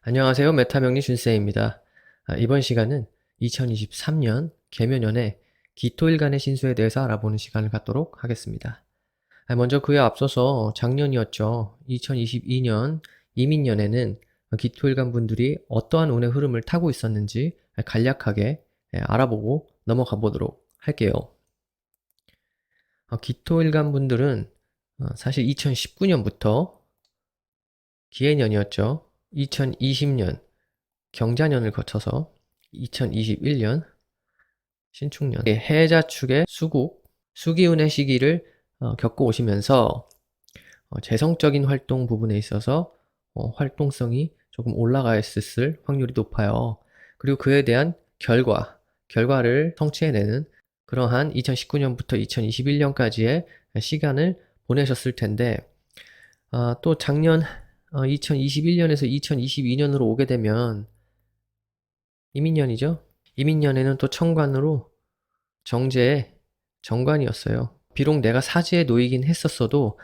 안녕하세요. 메타명리 준쌤입니다. 이번 시간은 2023년 개묘년의 기토일간의 신수에 대해서 알아보는 시간을 갖도록 하겠습니다. 먼저 그에 앞서서 작년이었죠. 2022년 이민년에는 기토일간 분들이 어떠한 운의 흐름을 타고 있었는지 간략하게 알아보고 넘어가 보도록 할게요. 기토일간 분들은 사실 2019년부터 기해년이었죠. 2020년 경자년을 거쳐서 2021년 신축년 해자축의 수기운의 시기를 겪고 오시면서 재성적인 활동 부분에 있어서 활동성이 조금 올라가 있을 확률이 높아요. 그리고 그에 대한 결과를 성취해내는 그러한 2019년부터 2021년까지의 시간을 보내셨을 텐데, 또 작년 2021년에서 2022년으로 오게 되면 이민년이죠. 이민년에는 또 천관으로 정제의 정관이었어요. 비록 내가 사지에 놓이긴 했었어도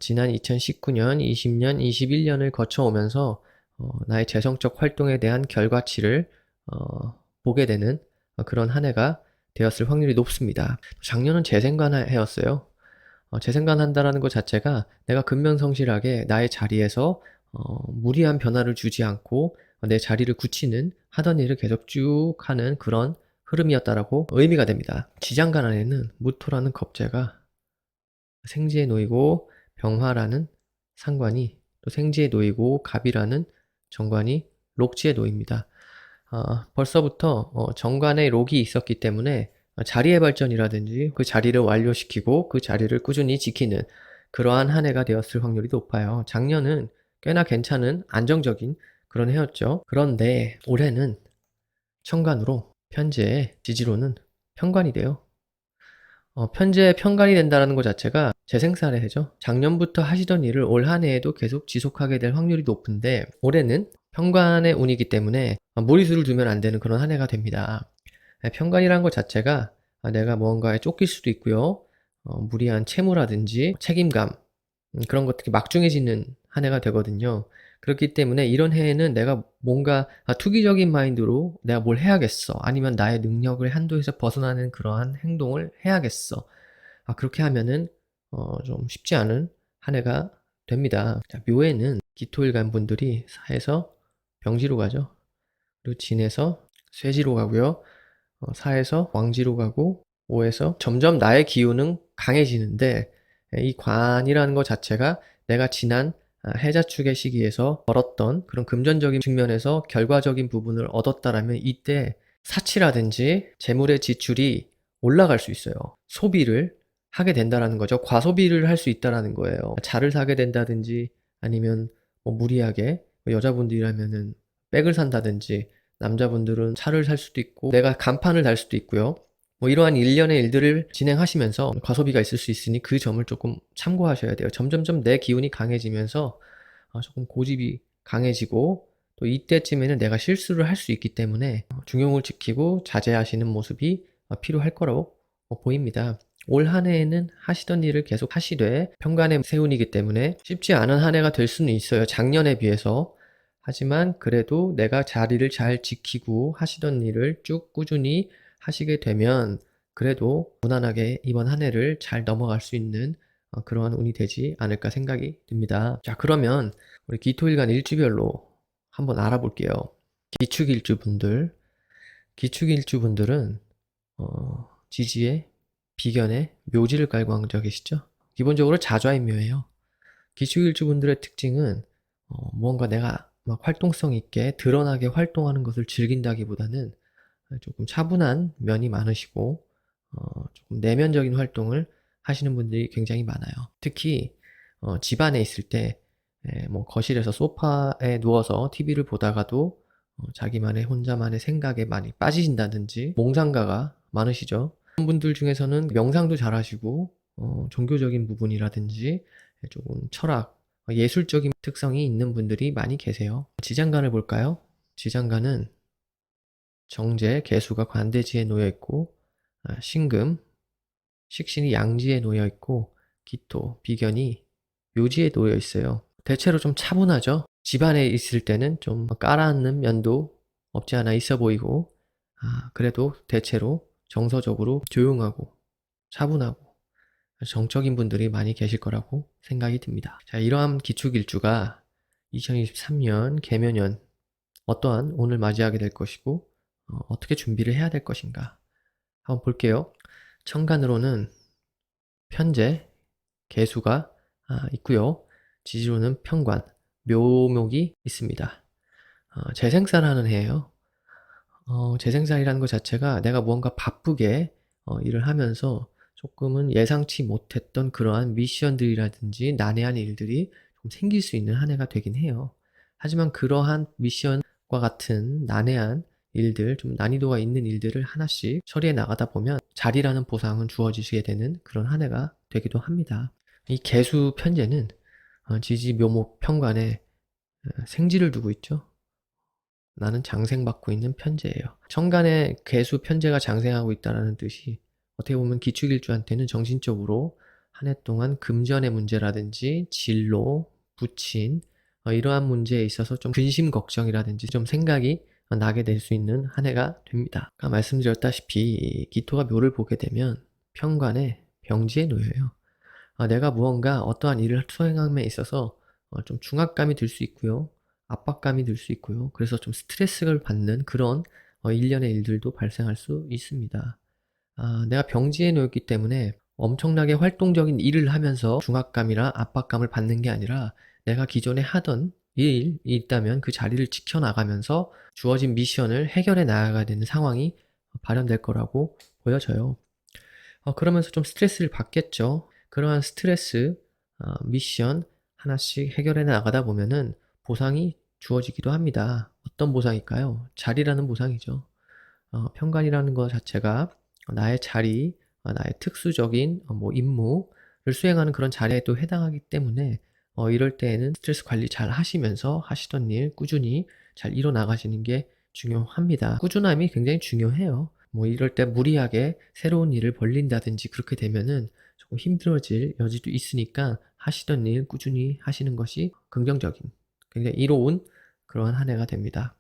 지난 2019년, 20년, 21년을 거쳐오면서 나의 재성적 활동에 대한 결과치를 보게 되는 그런 한 해가 되었을 확률이 높습니다. 작년은 재생관 해였어요. 재생관 한다라는 것 자체가 내가 근면성실하게 나의 자리에서 무리한 변화를 주지 않고 내 자리를 굳히는 하던 일을 계속 쭉 하는 그런 흐름이었다라고 의미가 됩니다. 지장간 안에는 무토라는 겁재가 생지에 놓이고 병화라는 상관이 또 생지에 놓이고 갑이라는 정관이 록지에 놓입니다. 벌써부터 정관에 록이 있었기 때문에 자리의 발전이라든지 그 자리를 완료시키고 그 자리를 꾸준히 지키는 그러한 한 해가 되었을 확률이 높아요. 작년은 꽤나 괜찮은 안정적인 그런 해였죠. 그런데 올해는 천간으로 편제의 지지로는 편관이 돼요. 편제에 편관이 된다는 것 자체가 재생산의 해죠. 작년부터 하시던 일을 올 한 해에도 계속 지속하게 될 확률이 높은데 올해는 편관의 운이기 때문에 무리수를 두면 안 되는 그런 한 해가 됩니다. 편관이라는 것 자체가 내가 뭔가에 쫓길 수도 있고요. 무리한 채무라든지 책임감 그런 것들이 막중해지는 한 해가 되거든요. 그렇기 때문에 이런 해에는 내가 뭔가 투기적인 마인드로 내가 뭘 해야겠어. 아니면 나의 능력을 한도에서 벗어나는 그러한 행동을 해야겠어. 그렇게 하면은 좀 쉽지 않은 한 해가 됩니다. 자, 묘에는 기토일간 분들이 사에서 병지로 가죠. 그리고 진에서 쇠지로 가고요. 사에서 왕지로 가고 오에서 점점 나의 기운은 강해지는데 이 관이라는 것 자체가 내가 지난 해자축의 시기에서 벌었던 그런 금전적인 측면에서 결과적인 부분을 얻었다라면 이때 사치라든지 재물의 지출이 올라갈 수 있어요. 소비를 하게 된다라는 거죠. 과소비를 할 수 있다라는 거예요. 차를 사게 된다든지 아니면 뭐 무리하게 여자분들이라면은 백을 산다든지 남자분들은 차를 살 수도 있고 내가 간판을 달 수도 있고요. 뭐 이러한 일련의 일들을 진행하시면서 과소비가 있을 수 있으니 그 점을 조금 참고하셔야 돼요. 점점점 내 기운이 강해지면서 조금 고집이 강해지고 또 이때쯤에는 내가 실수를 할 수 있기 때문에 중용을 지키고 자제하시는 모습이 필요할 거라고 보입니다. 올 한 해에는 하시던 일을 계속 하시되 편관의 세운이기 때문에 쉽지 않은 한 해가 될 수는 있어요. 작년에 비해서. 하지만 그래도 내가 자리를 잘 지키고 하시던 일을 쭉 꾸준히 하시게 되면 그래도 무난하게 이번 한 해를 잘 넘어갈 수 있는 그러한 운이 되지 않을까 생각이 듭니다. 자, 그러면 우리 기토일간 일주별로 한번 알아볼게요. 기축일주분들, 기축일주분들은 지지에 비견에 묘지를 깔고 앉아 계시죠? 기본적으로 자좌인묘예요. 기축일주분들의 특징은 무언가 내가 막 활동성 있게 드러나게 활동하는 것을 즐긴다기보다는 조금 차분한 면이 많으시고 조금 내면적인 활동을 하시는 분들이 굉장히 많아요. 특히 집안에 있을 때 뭐 거실에서 소파에 누워서 TV를 보다가도 자기만의 혼자만의 생각에 많이 빠지신다든지 몽상가가 많으시죠. 그런 분들 중에서는 명상도 잘하시고 종교적인 부분이라든지 조금 철학, 예술적인 특성이 있는 분들이 많이 계세요. 지장간을 볼까요? 지장간은 정제, 개수가 관대지에 놓여 있고 신금, 식신이 양지에 놓여 있고 기토, 비견이 묘지에 놓여 있어요. 대체로 좀 차분하죠? 집안에 있을 때는 좀 깔아앉는 면도 없지 않아 있어 보이고, 그래도 대체로 정서적으로 조용하고 차분하고 정적인 분들이 많이 계실 거라고 생각이 듭니다. 자, 이러한 기축일주가 2023년 개묘년 어떠한 운을 맞이하게 될 것이고, 어떻게 준비를 해야 될 것인가 한번 볼게요. 천간으로는 편재, 개수가 있고요. 지지로는 편관, 묘목이 있습니다. 재생살하는 해예요. 재생살이라는 것 자체가 내가 무언가 바쁘게 일을 하면서 조금은 예상치 못했던 그러한 미션들이라든지 난해한 일들이 좀 생길 수 있는 한 해가 되긴 해요. 하지만 그러한 미션과 같은 난해한 일들, 좀 난이도가 있는 일들을 하나씩 처리해 나가다 보면 자리라는 보상은 주어지게 되는 그런 한 해가 되기도 합니다. 이 개수 편제는 지지, 묘목, 편관에 생지를 두고 있죠. 나는 장생받고 있는 편제예요. 천간에 개수 편제가 장생하고 있다는 뜻이 어떻게 보면 기축일주한테는 정신적으로 한 해 동안 금전의 문제라든지 진로, 부친 이러한 문제에 있어서 좀 근심 걱정이라든지 좀 생각이 나게 될 수 있는 한 해가 됩니다. 아까 말씀드렸다시피 기토가 묘를 보게 되면 편관에 병지에 놓여요. 내가 무언가 어떠한 일을 수행함에 있어서 좀 중압감이 들 수 있고요. 압박감이 들 수 있고요. 그래서 좀 스트레스를 받는 그런 일련의 일들도 발생할 수 있습니다. 내가 병지에 놓였기 때문에 엄청나게 활동적인 일을 하면서 중압감이나 압박감을 받는 게 아니라 내가 기존에 하던 일이 있다면 그 자리를 지켜나가면서 주어진 미션을 해결해 나가야 되는 상황이 발현될 거라고 보여져요. 그러면서 좀 스트레스를 받겠죠. 그러한 스트레스, 미션 하나씩 해결해 나가다 보면은 보상이 주어지기도 합니다. 어떤 보상일까요? 자리라는 보상이죠. 편관이라는 것 자체가 나의 자리, 나의 특수적인 뭐 임무를 수행하는 그런 자리에도 해당하기 때문에 이럴 때에는 스트레스 관리 잘 하시면서 하시던 일 꾸준히 잘 이뤄나가시는 게 중요합니다. 꾸준함이 굉장히 중요해요. 뭐 이럴 때 무리하게 새로운 일을 벌린다든지 그렇게 되면은 조금 힘들어질 여지도 있으니까 하시던 일 꾸준히 하시는 것이 긍정적인, 굉장히 이로운 그러한 한 해가 됩니다.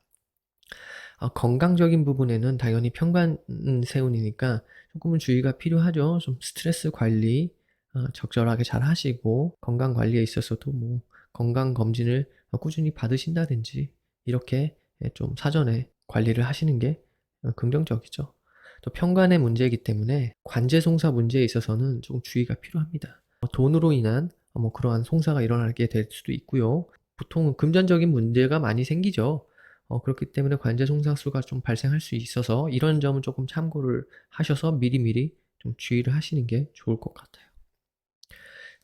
건강적인 부분에는 당연히 편관세운이니까 조금은 주의가 필요하죠. 좀 스트레스 관리 적절하게 잘 하시고 건강 관리에 있어서도 뭐 건강 검진을 꾸준히 받으신다든지 이렇게 좀 사전에 관리를 하시는 게 긍정적이죠. 또 편관의 문제이기 때문에 관제 송사 문제에 있어서는 조금 주의가 필요합니다. 돈으로 인한 뭐 그러한 송사가 일어나게 될 수도 있고요. 보통은 금전적인 문제가 많이 생기죠. 그렇기 때문에 관제 송사수가 좀 발생할 수 있어서 이런 점은 조금 참고를 하셔서 미리미리 좀 주의를 하시는 게 좋을 것 같아요.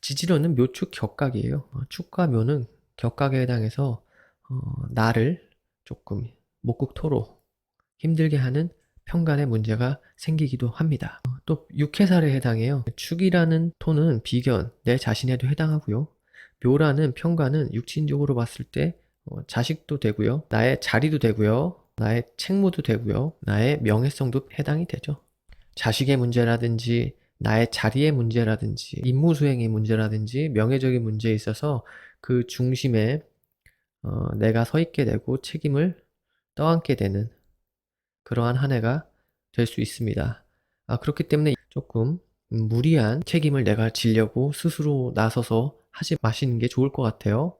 지지로는 묘축 격각이에요. 축과 묘는 격각에 해당해서 나를 조금 목국토로 힘들게 하는 편간의 문제가 생기기도 합니다. 또 육해살에 해당해요. 축이라는 토는 비견, 내 자신에도 해당하고요. 묘라는 편관은 육친적으로 봤을 때 자식도 되고요. 나의 자리도 되고요. 나의 책무도 되고요. 나의 명예성도 해당이 되죠. 자식의 문제라든지 나의 자리의 문제라든지 임무 수행의 문제라든지 명예적인 문제에 있어서 그 중심에 내가 서 있게 되고 책임을 떠안게 되는 그러한 한 해가 될 수 있습니다. 그렇기 때문에 조금 무리한 책임을 내가 지려고 스스로 나서서 하지 마시는 게 좋을 것 같아요.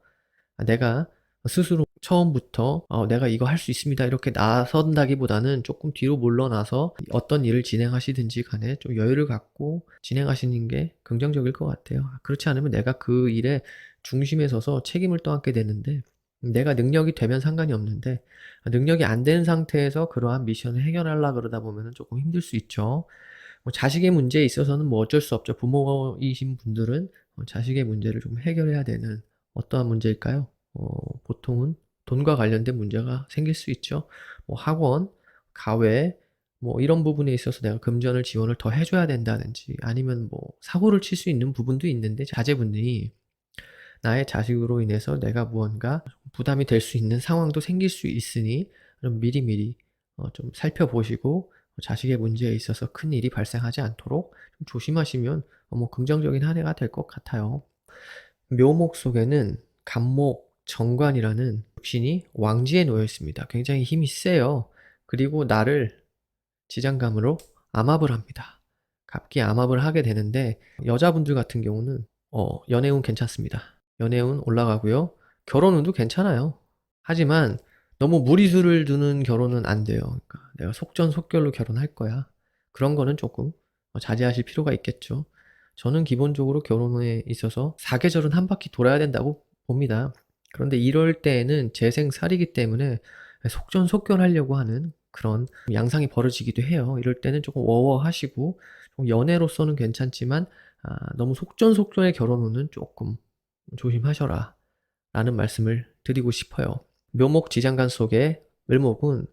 내가 스스로 처음부터 내가 이거 할 수 있습니다 이렇게 나선다기보다는 조금 뒤로 물러나서 어떤 일을 진행하시든지 간에 좀 여유를 갖고 진행하시는 게 긍정적일 것 같아요. 그렇지 않으면 내가 그 일의 중심에 서서 책임을 떠안게 되는데 내가 능력이 되면 상관이 없는데 능력이 안 되는 상태에서 그러한 미션을 해결하려고 그러다 보면 조금 힘들 수 있죠. 뭐 자식의 문제에 있어서는 뭐 어쩔 수 없죠. 부모이신 분들은 자식의 문제를 좀 해결해야 되는 어떠한 문제일까요? 보통은 돈과 관련된 문제가 생길 수 있죠. 뭐 학원, 가외, 뭐 이런 부분에 있어서 내가 금전을 지원을 더 해줘야 된다든지 아니면 뭐 사고를 칠 수 있는 부분도 있는데 자제분이 나의 자식으로 인해서 내가 무언가 부담이 될 수 있는 상황도 생길 수 있으니 좀 미리미리 좀 살펴보시고 자식의 문제에 있어서 큰 일이 발생하지 않도록 좀 조심하시면 뭐 긍정적인 한 해가 될 것 같아요. 묘목 속에는 간목, 정관이라는 육신이 왕지에 놓여 있습니다. 굉장히 힘이 세요. 그리고 나를 지장감으로 암압을 합니다. 갑기 암압을 하게 되는데 여자분들 같은 경우는 연애운 괜찮습니다. 연애운 올라가고요. 결혼운도 괜찮아요. 하지만 너무 무리수를 두는 결혼은 안 돼요. 그러니까 내가 속전속결로 결혼할 거야. 그런 거는 조금 자제하실 필요가 있겠죠. 저는 기본적으로 결혼에 있어서 사계절은 한 바퀴 돌아야 된다고 봅니다. 그런데 이럴 때에는 재생살이기 때문에 속전속결하려고 하는 그런 양상이 벌어지기도 해요. 이럴 때는 조금 워워하시고 연애로서는 괜찮지만 너무 속전속결의 결혼운은 조금 조심하셔라 라는 말씀을 드리고 싶어요. 묘목 지장간 속에 을목은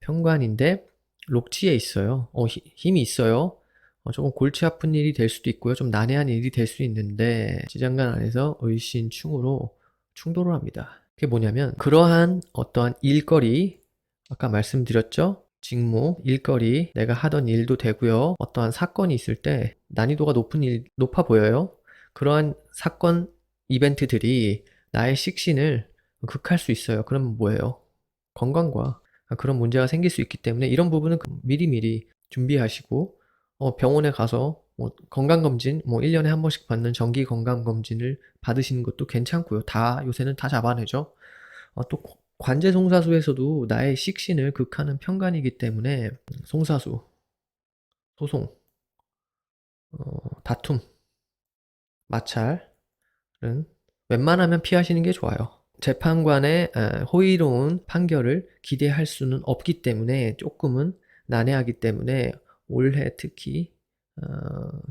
편관인데 록지에 있어요. 힘이 있어요. 조금 골치 아픈 일이 될 수도 있고요. 좀 난해한 일이 될 수 있는데 지장간 안에서 을신충으로 충돌을 합니다. 그게 뭐냐면 그러한 어떠한 일거리 아까 말씀드렸죠? 직무, 일거리, 내가 하던 일도 되고요. 어떠한 사건이 있을 때 난이도가 높아 보여요. 그러한 사건, 이벤트들이 나의 식신을 극할 수 있어요. 그러면 뭐예요? 건강과 그런 문제가 생길 수 있기 때문에 이런 부분은 미리미리 준비하시고 병원에 가서 건강검진 1년에 한 번씩 받는 정기 건강검진을 받으시는 것도 괜찮고요. 요새는 다 잡아내죠. 또 관제 송사수에서도 나의 식신을 극하는 편관이기 때문에 송사수, 소송, 다툼, 마찰은 웬만하면 피하시는 게 좋아요. 재판관의 호의로운 판결을 기대할 수는 없기 때문에 조금은 난해하기 때문에 올해 특히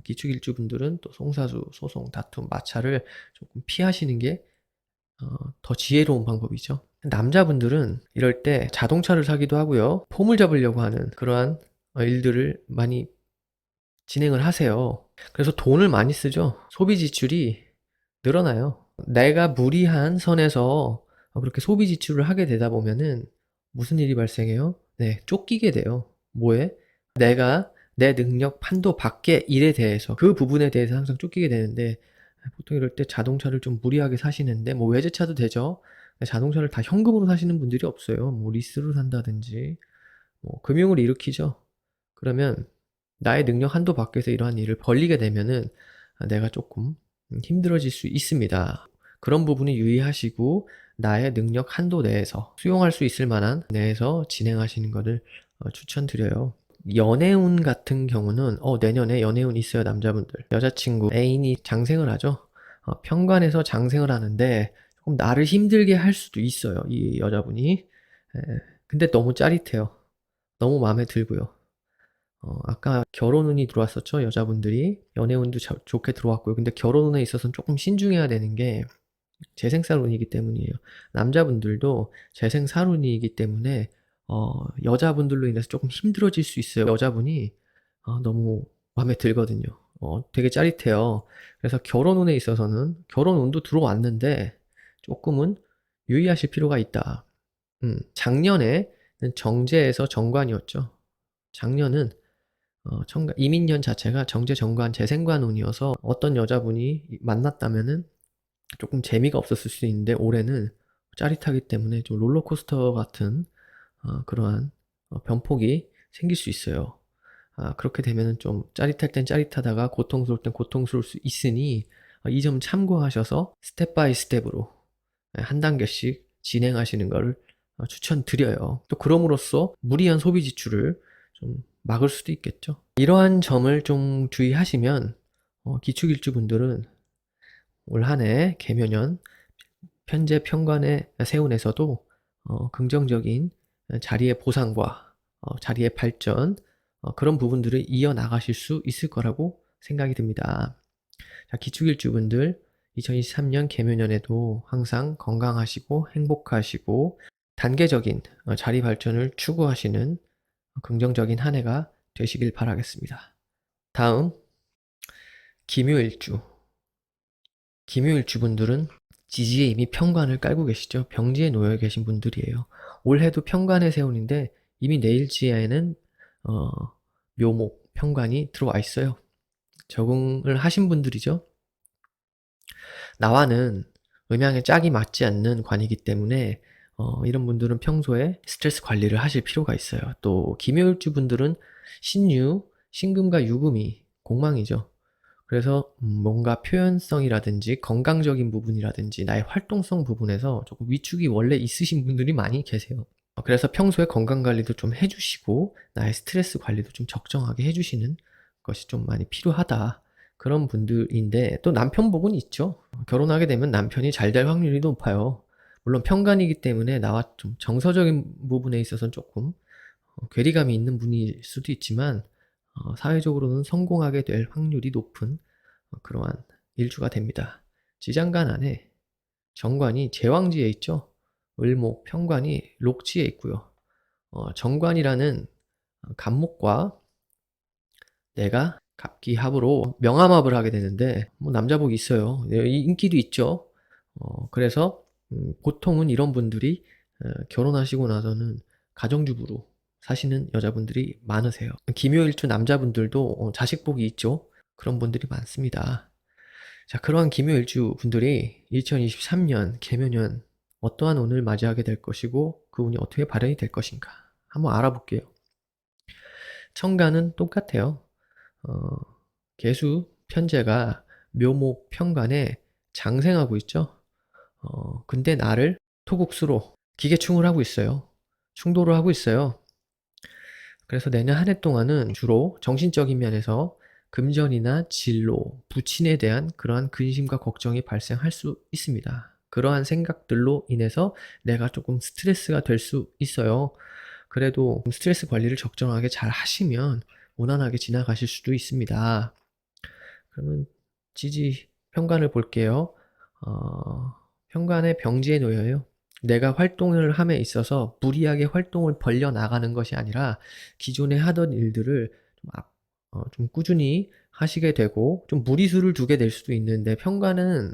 기축일주분들은 또 송사수, 소송, 다툼, 마찰을 조금 피하시는 게 더 지혜로운 방법이죠. 남자분들은 이럴 때 자동차를 사기도 하고요. 폼을 잡으려고 하는 그러한 일들을 많이 진행을 하세요. 그래서 돈을 많이 쓰죠. 소비 지출이 늘어나요. 내가 무리한 선에서 그렇게 소비 지출을 하게 되다 보면은 무슨 일이 발생해요? 네, 쫓기게 돼요. 뭐에? 내가 내 능력 판도 밖의 일에 대해서 그 부분에 대해서 항상 쫓기게 되는데 보통 이럴 때 자동차를 좀 무리하게 사시는데 외제차도 되죠. 자동차를 다 현금으로 사시는 분들이 없어요. 리스로 산다든지 금융을 일으키죠. 그러면 나의 능력 한도 밖에서 이러한 일을 벌리게 되면은 내가 조금 힘들어질 수 있습니다. 그런 부분이 유의하시고 나의 능력 한도 내에서 수용할 수 있을 만한 내에서 진행하시는 것을 추천드려요. 연애운 같은 경우는 내년에 연애운 있어요. 남자분들 여자친구 애인이 장생을 하죠. 편관에서 장생을 하는데 조금 나를 힘들게 할 수도 있어요. 이 여자분이 근데 너무 짜릿해요. 너무 마음에 들고요. 아까 결혼운이 들어왔었죠. 여자분들이 연애운도 좋게 들어왔고요. 근데 결혼운에 있어서는 조금 신중해야 되는 게 재생살운이기 때문이에요. 남자분들도 재생살운이기 때문에 여자분들로 인해서 조금 힘들어질 수 있어요. 여자분이 너무 마음에 들거든요. 되게 짜릿해요. 그래서 결혼운에 있어서는 결혼운도 들어왔는데 조금은 유의하실 필요가 있다. 작년에는 정제에서 정관이었죠. 작년은 이민년 자체가 정제 정관 재생관 운이어서 어떤 여자분이 만났다면은 조금 재미가 없었을 수 있는데 올해는 짜릿하기 때문에 좀 롤러코스터 같은 그러한 변폭이 생길 수 있어요. 그렇게 되면은 좀 짜릿할 땐 짜릿하다가 고통스러울 땐 고통스러울 수 있으니 이 점 참고하셔서 스텝 바이 스텝으로 한 단계씩 진행하시는 것을 추천드려요. 또 그럼으로써 무리한 소비 지출을 좀 막을 수도 있겠죠. 이러한 점을 좀 주의하시면 기축일주분들은 올 한 해 개묘년 편제 편관의 세운에서도 긍정적인 자리의 보상과 자리의 발전 그런 부분들을 이어나가실 수 있을 거라고 생각이 듭니다. 자, 기축일주분들 2023년 개묘년에도 항상 건강하시고 행복하시고 단계적인 자리 발전을 추구하시는 긍정적인 한 해가 되시길 바라겠습니다. 다음 김요일주. 김요일주분들은 지지에 이미 편관을 깔고 계시죠. 병지에 놓여 계신 분들이에요. 올해도 편관의 세운인데 이미 내일지에는 묘목 편관이 들어와 있어요. 적응을 하신 분들이죠. 나와는 음양의 짝이 맞지 않는 관이기 때문에 이런 분들은 평소에 스트레스 관리를 하실 필요가 있어요. 또 기묘일주 분들은 신유, 신금과 유금이 공망이죠. 그래서 뭔가 표현성이라든지 건강적인 부분이라든지 나의 활동성 부분에서 조금 위축이 원래 있으신 분들이 많이 계세요. 그래서 평소에 건강 관리도 좀 해주시고 나의 스트레스 관리도 좀 적정하게 해주시는 것이 좀 많이 필요하다. 그런 분들인데 또 남편 부분이 있죠. 결혼하게 되면 남편이 잘 될 확률이 높아요. 물론 편간이기 때문에 나와 좀 정서적인 부분에 있어서는 조금 괴리감이 있는 분일 수도 있지만 사회적으로는 성공하게 될 확률이 높은 그러한 일주가 됩니다. 지장간 안에 정관이 제왕지에 있죠. 을목, 편관이 록지에 있고요. 정관이라는 간목과 내가 갑기합으로 명함합을 하게 되는데 뭐 남자복이 있어요. 인기도 있죠. 그래서 보통은 이런 분들이 결혼하시고 나서는 가정주부로 사시는 여자분들이 많으세요. 기묘일주 남자분들도 자식복이 있죠. 그런 분들이 많습니다. 자, 그러한 기묘일주 분들이 2023년 개묘년 어떠한 운을 맞이하게 될 것이고 그 운이 어떻게 발현이 될 것인가 한번 알아볼게요. 천간은 똑같아요. 계수 편제가 묘목 편관에 장생하고 있죠. 근데 나를 토국수로 기계충을 하고 있어요. 충돌을 하고 있어요. 그래서 내년 한 해 동안은 주로 정신적인 면에서 금전이나 진로, 부친에 대한 그러한 근심과 걱정이 발생할 수 있습니다. 그러한 생각들로 인해서 내가 조금 스트레스가 될 수 있어요. 그래도 스트레스 관리를 적정하게 잘 하시면 무난하게 지나가실 수도 있습니다. 그러면 지지 편관을 볼게요. 편관의 병지에 놓여요. 내가 활동을 함에 있어서 무리하게 활동을 벌려 나가는 것이 아니라 기존에 하던 일들을 좀 꾸준히 하시게 되고 좀 무리수를 두게 될 수도 있는데 편관은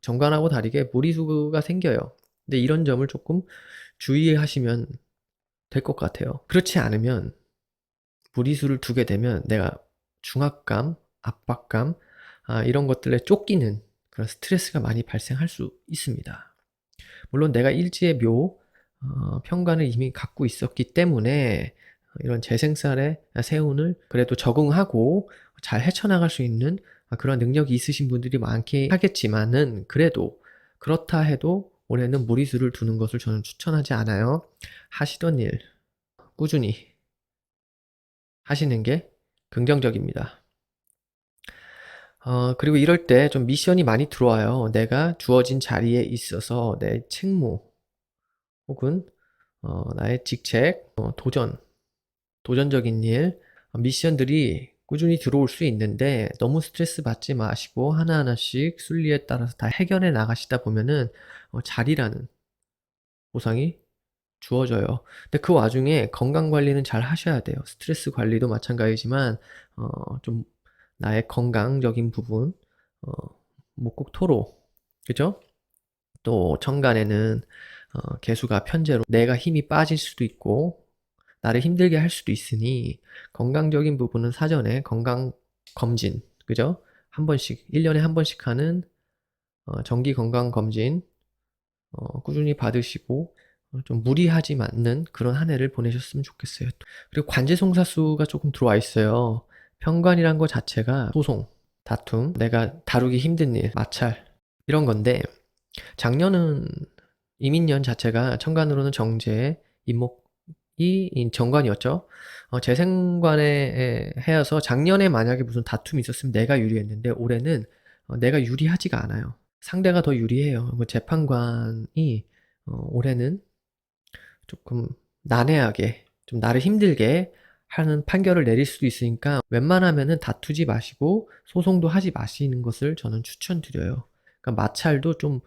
정관하고 다르게 무리수가 생겨요. 근데 이런 점을 조금 주의하시면 될 것 같아요. 그렇지 않으면 무리수를 두게 되면 내가 중압감, 압박감 이런 것들에 쫓기는 그런 스트레스가 많이 발생할 수 있습니다. 물론 내가 일지의 묘, 편관을 이미 갖고 있었기 때문에 이런 재생살의 세운을 그래도 적응하고 잘 헤쳐나갈 수 있는 그런 능력이 있으신 분들이 많긴 하겠지만은 그래도 그렇다 해도 올해는 무리수를 두는 것을 저는 추천하지 않아요. 하시던 일 꾸준히 하시는 게 긍정적입니다. 그리고 이럴 때 좀 미션이 많이 들어와요. 내가 주어진 자리에 있어서 내 책무 혹은 나의 직책, 도전적인 일, 미션들이 꾸준히 들어올 수 있는데 너무 스트레스 받지 마시고 하나하나씩 순리에 따라서 다 해결해 나가시다 보면은 자리라는 보상이 주어져요. 근데 그 와중에 건강 관리는 잘 하셔야 돼요. 스트레스 관리도 마찬가지지만 좀 나의 건강적인 부분, 어, 뭐 꼭 토로, 그죠? 또 천간에는 개수가 편제로 내가 힘이 빠질 수도 있고 나를 힘들게 할 수도 있으니 건강적인 부분은 사전에 건강 검진, 그죠? 한 번씩 1년에 한 번씩 하는 정기 건강 검진 꾸준히 받으시고 좀 무리하지 않는 그런 한 해를 보내셨으면 좋겠어요. 그리고 관제송사수가 조금 들어와 있어요. 편관이란 것 자체가 소송, 다툼, 내가 다루기 힘든 일, 마찰 이런 건데 작년은 이민년 자체가 천간으로는 정제, 임목이 정관이었죠. 재생관에 해여서 작년에 만약에 무슨 다툼이 있었으면 내가 유리했는데 올해는 내가 유리하지가 않아요. 상대가 더 유리해요. 재판관이 올해는 조금 난해하게 좀 나를 힘들게 하는 판결을 내릴 수도 있으니까 웬만하면은 다투지 마시고 소송도 하지 마시는 것을 저는 추천드려요. 그러니까 마찰도 좀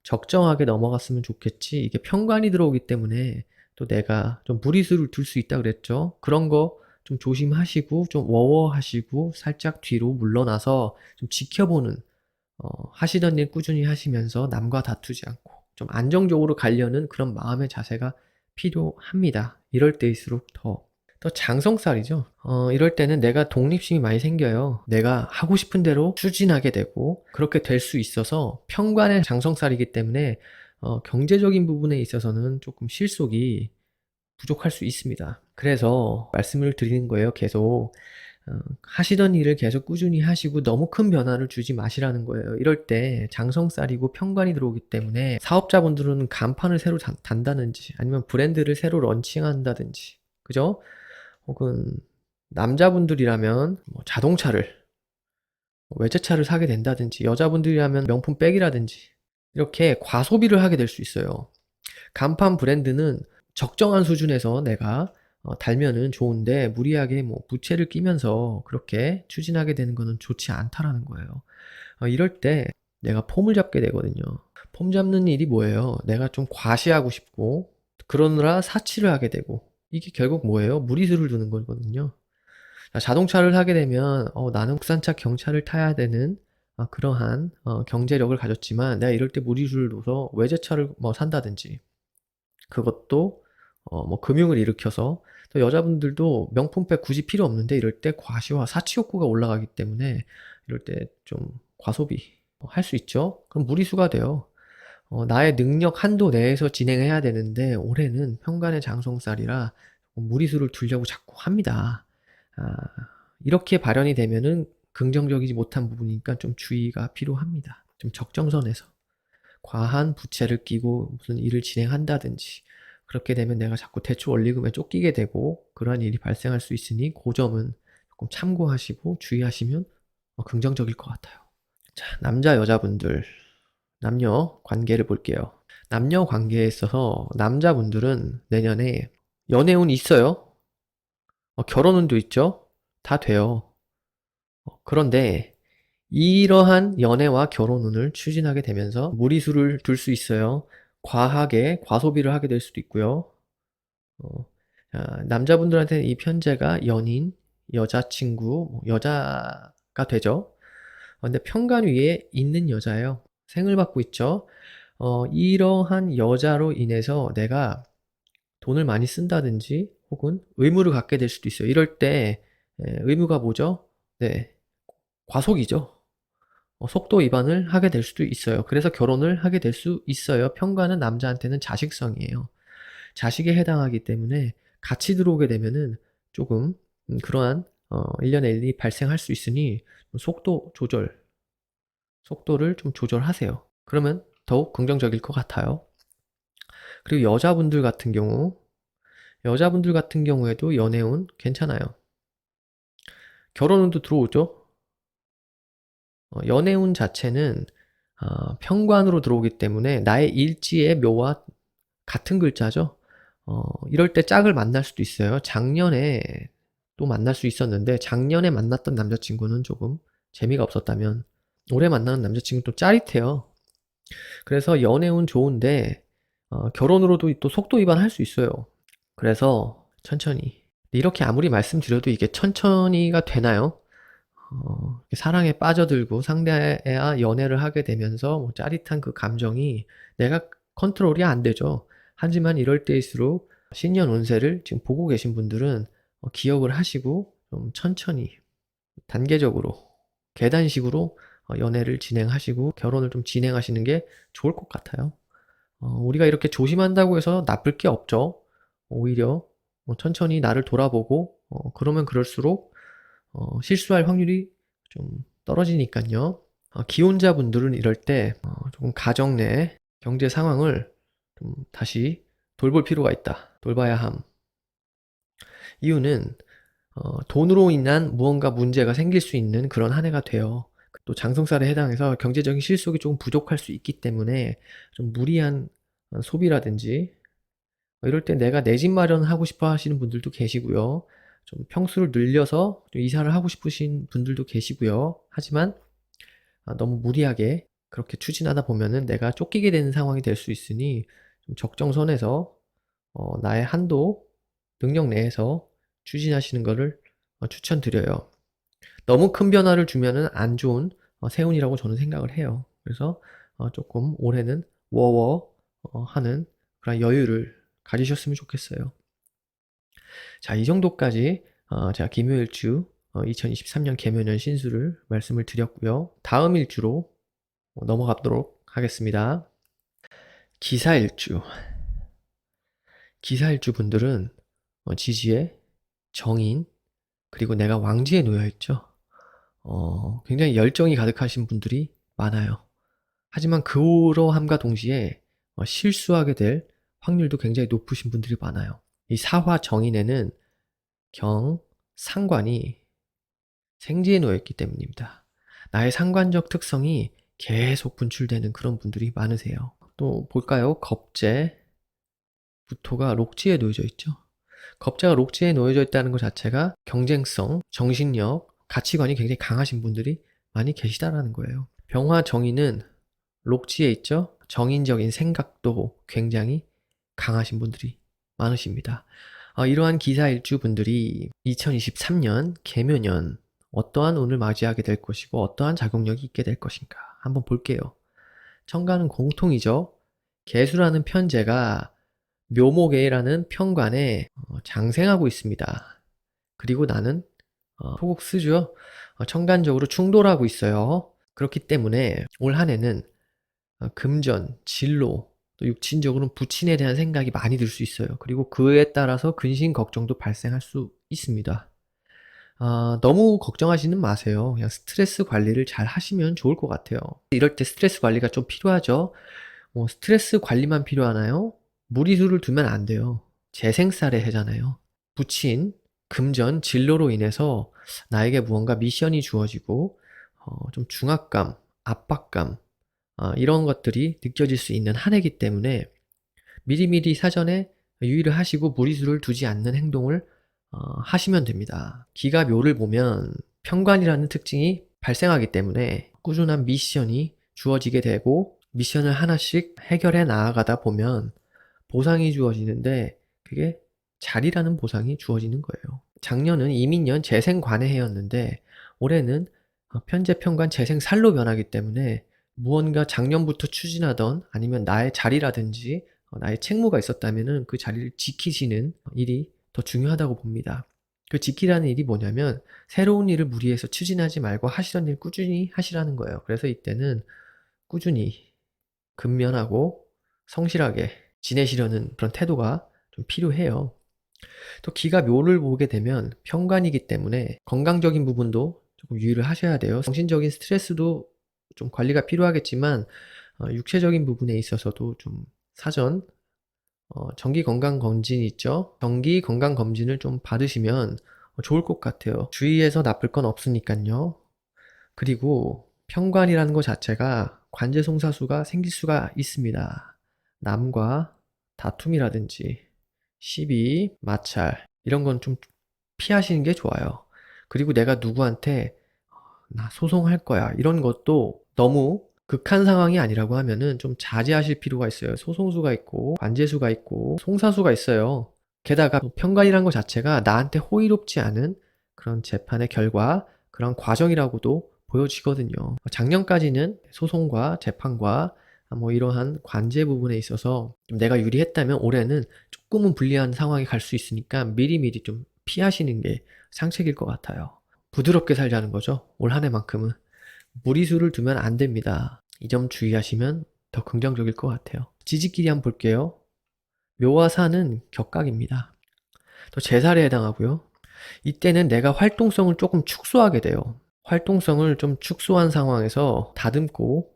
적정하게 넘어갔으면 좋겠지. 이게 편관이 들어오기 때문에 또 내가 좀 무리수를 둘 수 있다 그랬죠. 그런 거 좀 조심하시고 좀 워워하시고 살짝 뒤로 물러나서 좀 지켜보는 하시던 일 꾸준히 하시면서 남과 다투지 않고 좀 안정적으로 가려는 그런 마음의 자세가 필요합니다. 이럴 때일수록 더 또 장성살이죠. 이럴 때는 내가 독립심이 많이 생겨요. 내가 하고 싶은 대로 추진하게 되고 그렇게 될 수 있어서 편관의 장성살이기 때문에 경제적인 부분에 있어서는 조금 실속이 부족할 수 있습니다. 그래서 말씀을 드리는 거예요. 계속 하시던 일을 계속 꾸준히 하시고 너무 큰 변화를 주지 마시라는 거예요. 이럴 때 장성살이고 편관이 들어오기 때문에 사업자분들은 간판을 새로 단다든지 아니면 브랜드를 새로 런칭한다든지, 그죠? 혹은 남자분들이라면 뭐 자동차를, 외제차를 사게 된다든지, 여자분들이라면 명품 백이라든지 이렇게 과소비를 하게 될 수 있어요. 간판 브랜드는 적정한 수준에서 내가 달면은 좋은데 무리하게 뭐 부채를 끼면서 그렇게 추진하게 되는 것은 좋지 않다라는 거예요. 이럴 때 내가 폼을 잡게 되거든요. 폼 잡는 일이 뭐예요? 내가 좀 과시하고 싶고 그러느라 사치를 하게 되고, 이게 결국 뭐예요? 무리수를 두는 거거든요. 자동차를 사게 되면 나는 국산차 경차를 타야 되는 그러한 경제력을 가졌지만 내가 이럴 때 무리수를 둬서 외제차를 뭐 산다든지, 그것도 뭐 금융을 일으켜서, 또 여자분들도 명품백 굳이 필요 없는데 이럴 때 과시와 사치 욕구가 올라가기 때문에 이럴 때 좀 과소비 할 수 있죠. 그럼 무리수가 돼요. 나의 능력 한도 내에서 진행해야 되는데 올해는 편관의 장성살이라 무리수를 두려고 자꾸 합니다. 아, 이렇게 발현이 되면은 긍정적이지 못한 부분이니까 좀 주의가 필요합니다. 좀 적정선에서. 과한 부채를 끼고 무슨 일을 진행한다든지, 그렇게 되면 내가 자꾸 대출 원리금에 쫓기게 되고 그러한 일이 발생할 수 있으니 그 점은 조금 참고하시고 주의하시면 긍정적일 것 같아요. 자, 남자 여자분들 남녀 관계를 볼게요. 남녀 관계에 있어서 남자분들은 내년에 연애운 있어요. 결혼운도 있죠. 다 돼요. 그런데 이러한 연애와 결혼운을 추진하게 되면서 무리수를 둘 수 있어요. 과하게 과소비를 하게 될 수도 있고요. 어, 남자분들한테는 이 편제가 연인, 여자친구, 뭐 여자가 되죠. 근데 편관 위에 있는 여자예요. 생을 받고 있죠. 이러한 여자로 인해서 내가 돈을 많이 쓴다든지 혹은 의무를 갖게 될 수도 있어요. 이럴 때 의무가 뭐죠? 네, 과속이죠. 속도 위반을 하게 될 수도 있어요. 그래서 결혼을 하게 될 수 있어요. 편관은 남자한테는 자식성이에요. 자식에 해당하기 때문에 같이 들어오게 되면은 조금 그러한 일련의 일이 발생할 수 있으니 속도를 좀 조절하세요. 그러면 더욱 긍정적일 것 같아요. 그리고 여자분들 같은 경우에도 연애운 괜찮아요. 결혼운도 들어오죠. 연애운 자체는 편관으로 들어오기 때문에 나의 일지의 묘와 같은 글자죠. 이럴 때 짝을 만날 수도 있어요. 작년에 또 만날 수 있었는데 작년에 만났던 남자친구는 조금 재미가 없었다면 올해 만나는 남자친구는 또 짜릿해요. 그래서 연애운 좋은데 결혼으로도 또 속도 위반할 수 있어요. 그래서 천천히. 이렇게 아무리 말씀드려도 이게 천천히가 되나요? 사랑에 빠져들고 상대와 연애를 하게 되면서 뭐 짜릿한 그 감정이 내가 컨트롤이 안 되죠. 하지만 이럴 때일수록 신년 운세를 지금 보고 계신 분들은 기억을 하시고 좀 천천히 단계적으로 계단식으로 연애를 진행하시고 결혼을 좀 진행하시는 게 좋을 것 같아요. 우리가 이렇게 조심한다고 해서 나쁠 게 없죠. 오히려 천천히 나를 돌아보고 그러면 그럴수록 실수할 확률이 좀 떨어지니까요. 기혼자분들은 이럴 때 조금 가정 내 경제 상황을 좀 다시 돌볼 필요가 있다. 돌봐야 함. 이유는 돈으로 인한 무언가 문제가 생길 수 있는 그런 한 해가 돼요. 또 장성살에 해당해서 경제적인 실속이 조금 부족할 수 있기 때문에 좀 무리한 소비라든지 이럴 때 내가 내 집 마련하고 싶어 하시는 분들도 계시고요. 좀 평수를 늘려서 좀 이사를 하고 싶으신 분들도 계시고요. 하지만 너무 무리하게 그렇게 추진하다 보면은 내가 쫓기게 되는 상황이 될 수 있으니 좀 적정선에서 나의 한도, 능력 내에서 추진하시는 것을 추천드려요. 너무 큰 변화를 주면은 안 좋은 세운이라고 저는 생각을 해요. 그래서 조금 올해는 워워 하는 그런 여유를 가지셨으면 좋겠어요. 자, 이 정도까지 제가 김효일주 2023년 개묘년 신수를 말씀을 드렸고요. 다음 일주로 넘어가도록 하겠습니다. 기사일주. 기사일주 분들은 지지에 정인, 그리고 내가 왕지에 놓여있죠. 굉장히 열정이 가득하신 분들이 많아요. 하지만 그러함과 동시에 실수하게 될 확률도 굉장히 높으신 분들이 많아요. 이 사화 정인에는 경, 상관이 생지에 놓여있기 때문입니다. 나의 상관적 특성이 계속 분출되는 그런 분들이 많으세요. 또 볼까요? 겁재, 부토가 록지에 놓여져 있죠. 겁재가 록지에 놓여져 있다는 것 자체가 경쟁성, 정신력, 가치관이 굉장히 강하신 분들이 많이 계시다라는 거예요. 병화 정인은 록지에 있죠. 정인적인 생각도 굉장히 강하신 분들이 많으십니다. 이러한 기사일주 분들이 2023년 개묘년 어떠한 운을 맞이하게 될 것이고 어떠한 작용력이 있게 될 것인가 한번 볼게요. 천간은 공통이죠. 개수라는 편제가 묘목에라는 편관에 장생하고 있습니다. 그리고 나는 토국수죠. 천간적으로 충돌하고 있어요. 그렇기 때문에 올 한 해는 금전, 진로, 또 육친적으로는 부친에 대한 생각이 많이 들 수 있어요. 그리고 그에 따라서 근심 걱정도 발생할 수 있습니다. 너무 걱정하지는 마세요. 그냥 스트레스 관리를 잘 하시면 좋을 것 같아요. 이럴 때 스트레스 관리가 좀 필요하죠. 스트레스 관리만 필요하나요? 무리수를 두면 안 돼요. 재생살에 해잖아요. 부친, 금전, 진로로 인해서 나에게 무언가 미션이 주어지고 좀 중압감, 압박감 이런 것들이 느껴질 수 있는 한 해이기 때문에 미리미리 사전에 유의를 하시고 무리수를 두지 않는 행동을 하시면 됩니다. 기가 묘를 보면 편관이라는 특징이 발생하기 때문에 꾸준한 미션이 주어지게 되고 미션을 하나씩 해결해 나아가다 보면 보상이 주어지는데 그게 자리라는 보상이 주어지는 거예요. 작년은 이민년 재생관의 해였는데 올해는 편재 편관 재생살로 변하기 때문에 무언가 작년부터 추진하던 아니면 나의 자리라든지 나의 책무가 있었다면은 그 자리를 지키시는 일이 더 중요하다고 봅니다. 그 지키라는 일이 뭐냐면 새로운 일을 무리해서 추진하지 말고 하시던 일 꾸준히 하시라는 거예요. 그래서 이때는 꾸준히 근면하고 성실하게 지내시려는 그런 태도가 좀 필요해요. 또 기가 묘를 보게 되면 편관이기 때문에 건강적인 부분도 조금 유의를 하셔야 돼요. 정신적인 스트레스도 좀 관리가 필요하겠지만 육체적인 부분에 있어서도 좀 사전 정기 건강 검진 있죠? 정기 건강 검진을 좀 받으시면 좋을 것 같아요. 주위에서 나쁠 건 없으니까요. 그리고 편관이라는 것 자체가 관제 송사수가 생길 수가 있습니다. 남과 다툼이라든지 시비, 마찰 이런 건 좀 피하시는 게 좋아요. 그리고 내가 누구한테 나 소송할 거야 이런 것도 너무 극한 상황이 아니라고 하면은 좀 자제하실 필요가 있어요. 소송수가 있고 관제수가 있고 송사수가 있어요. 게다가 편관이라는 것 자체가 나한테 호의롭지 않은 그런 재판의 결과, 그런 과정이라고도 보여지거든요. 작년까지는 소송과 재판과 뭐 이러한 관제 부분에 있어서 좀 내가 유리했다면 올해는 조금은 불리한 상황이 갈 수 있으니까 미리미리 좀 피하시는 게 상책일 것 같아요. 부드럽게 살자는 거죠. 올 한 해만큼은. 무리수를 두면 안 됩니다. 이 점 주의하시면 더 긍정적일 것 같아요. 지지끼리 한번 볼게요. 묘와 사는 격각입니다. 또 제살에 해당하고요. 이때는 내가 활동성을 조금 축소하게 돼요. 활동성을 좀 축소한 상황에서 다듬고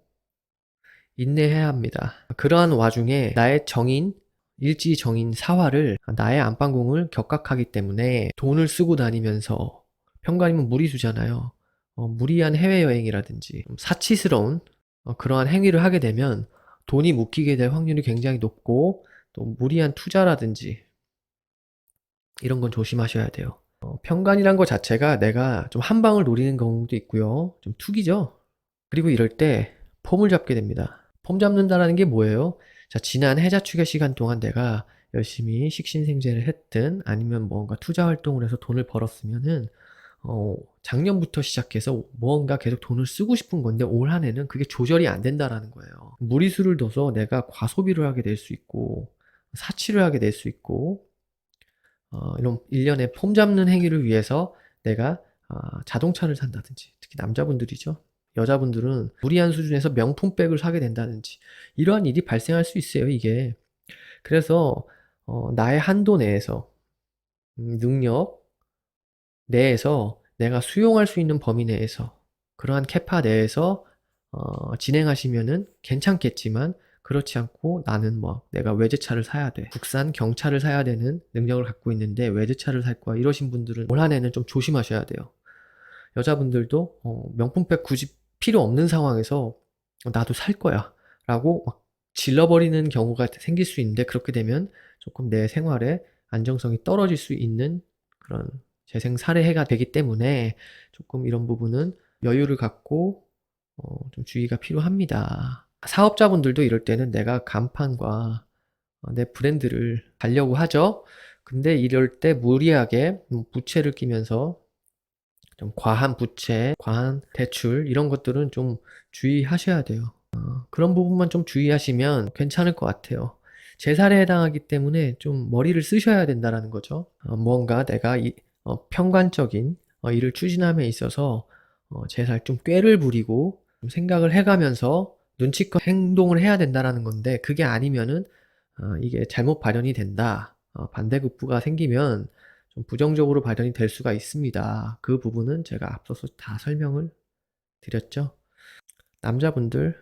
인내해야 합니다. 그러한 와중에 나의 정인, 일지 정인 사화를 나의 안방궁을 격각하기 때문에 돈을 쓰고 다니면서 편관이면 무리수잖아요. 무리한 해외여행이라든지 사치스러운 그러한 행위를 하게 되면 돈이 묶이게 될 확률이 굉장히 높고 또 무리한 투자라든지 이런 건 조심하셔야 돼요. 편관이란 것 자체가 내가 좀 한 방을 노리는 경우도 있고요. 좀 투기죠. 그리고 이럴 때 폼을 잡게 됩니다. 폼 잡는다라는 게 뭐예요? 자, 지난 해자축의 시간 동안 내가 열심히 식신생재를 했든 아니면 뭔가 투자 활동을 해서 돈을 벌었으면은 작년부터 시작해서 무언가 계속 돈을 쓰고 싶은 건데 올 한 해는 그게 조절이 안 된다라는 거예요. 무리수를 둬서 내가 과소비를 하게 될 수 있고 사치를 하게 될 수 있고 이런 일련의 폼 잡는 행위를 위해서 내가 자동차를 산다든지, 특히 남자분들이죠. 여자분들은 무리한 수준에서 명품백을 사게 된다든지 이러한 일이 발생할 수 있어요, 이게. 그래서 나의 한도 내에서 능력 내에서 내가 수용할 수 있는 범위 내에서 그러한 캐파 내에서 진행하시면은 괜찮겠지만 그렇지 않고 나는 뭐 내가 외제차를 사야 돼. 국산 경차를 사야 되는 능력을 갖고 있는데 외제차를 살 거야. 이러신 분들은 올 한 해는 좀 조심하셔야 돼요. 여자분들도 명품백 굳이 필요 없는 상황에서 나도 살 거야 라고 막 질러버리는 경우가 생길 수 있는데 그렇게 되면 조금 내 생활에 안정성이 떨어질 수 있는 그런 재생 살해해가 되기 때문에 조금 이런 부분은 여유를 갖고 좀 주의가 필요합니다. 사업자분들도 이럴 때는 내가 간판과 내 브랜드를 달려고 하죠. 근데 이럴 때 무리하게 부채를 끼면서 좀 과한 부채, 과한 대출 이런 것들은 좀 주의하셔야 돼요. 그런 부분만 좀 주의하시면 괜찮을 것 같아요. 재살에 해당하기 때문에 좀 머리를 쓰셔야 된다는 거죠. 뭔가 내가 평관적인 일을 추진함에 있어서 재살 좀 꾀를 부리고 좀 생각을 해가면서 눈치껏 행동을 해야 된다는 건데 그게 아니면은 이게 잘못 발현이 된다. 반대급부가 생기면 좀 부정적으로 발현이 될 수가 있습니다. 그 부분은 제가 앞서서 다 설명을 드렸죠. 남자분들,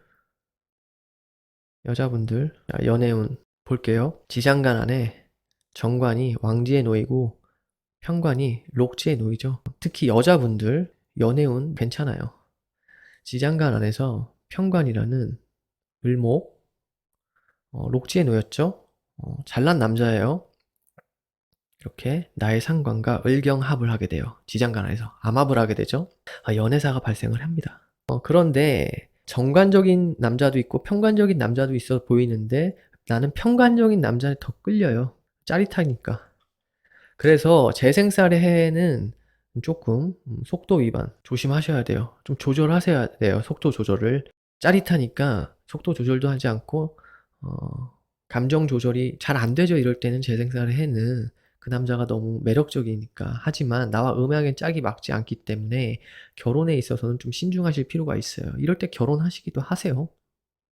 여자분들, 연애운 볼게요. 지장간 안에 정관이 왕지에 놓이고 편관이 록지에 놓이죠. 특히 여자분들 연애운 괜찮아요. 지장간 안에서 편관이라는 을목, 록지에 놓였죠. 잘난 남자예요. 이렇게 나의 상관과 을경합을 하게 돼요. 지장간 안에서 암합을 하게 되죠. 연애사가 발생을 합니다. 그런데 정관적인 남자도 있고 편관적인 남자도 있어 보이는데 나는 편관적인 남자에 더 끌려요. 짜릿하니까. 그래서 재생살의 해는 조금 속도 위반 조심하셔야 돼요. 좀 조절하셔야 돼요. 속도 조절을. 짜릿하니까 속도 조절도 하지 않고 감정 조절이 잘 안 되죠. 이럴 때는 재생살의 해는 그 남자가 너무 매력적이니까. 하지만 나와 음양의 짝이 맞지 않기 때문에 결혼에 있어서는 좀 신중하실 필요가 있어요. 이럴 때 결혼하시기도 하세요.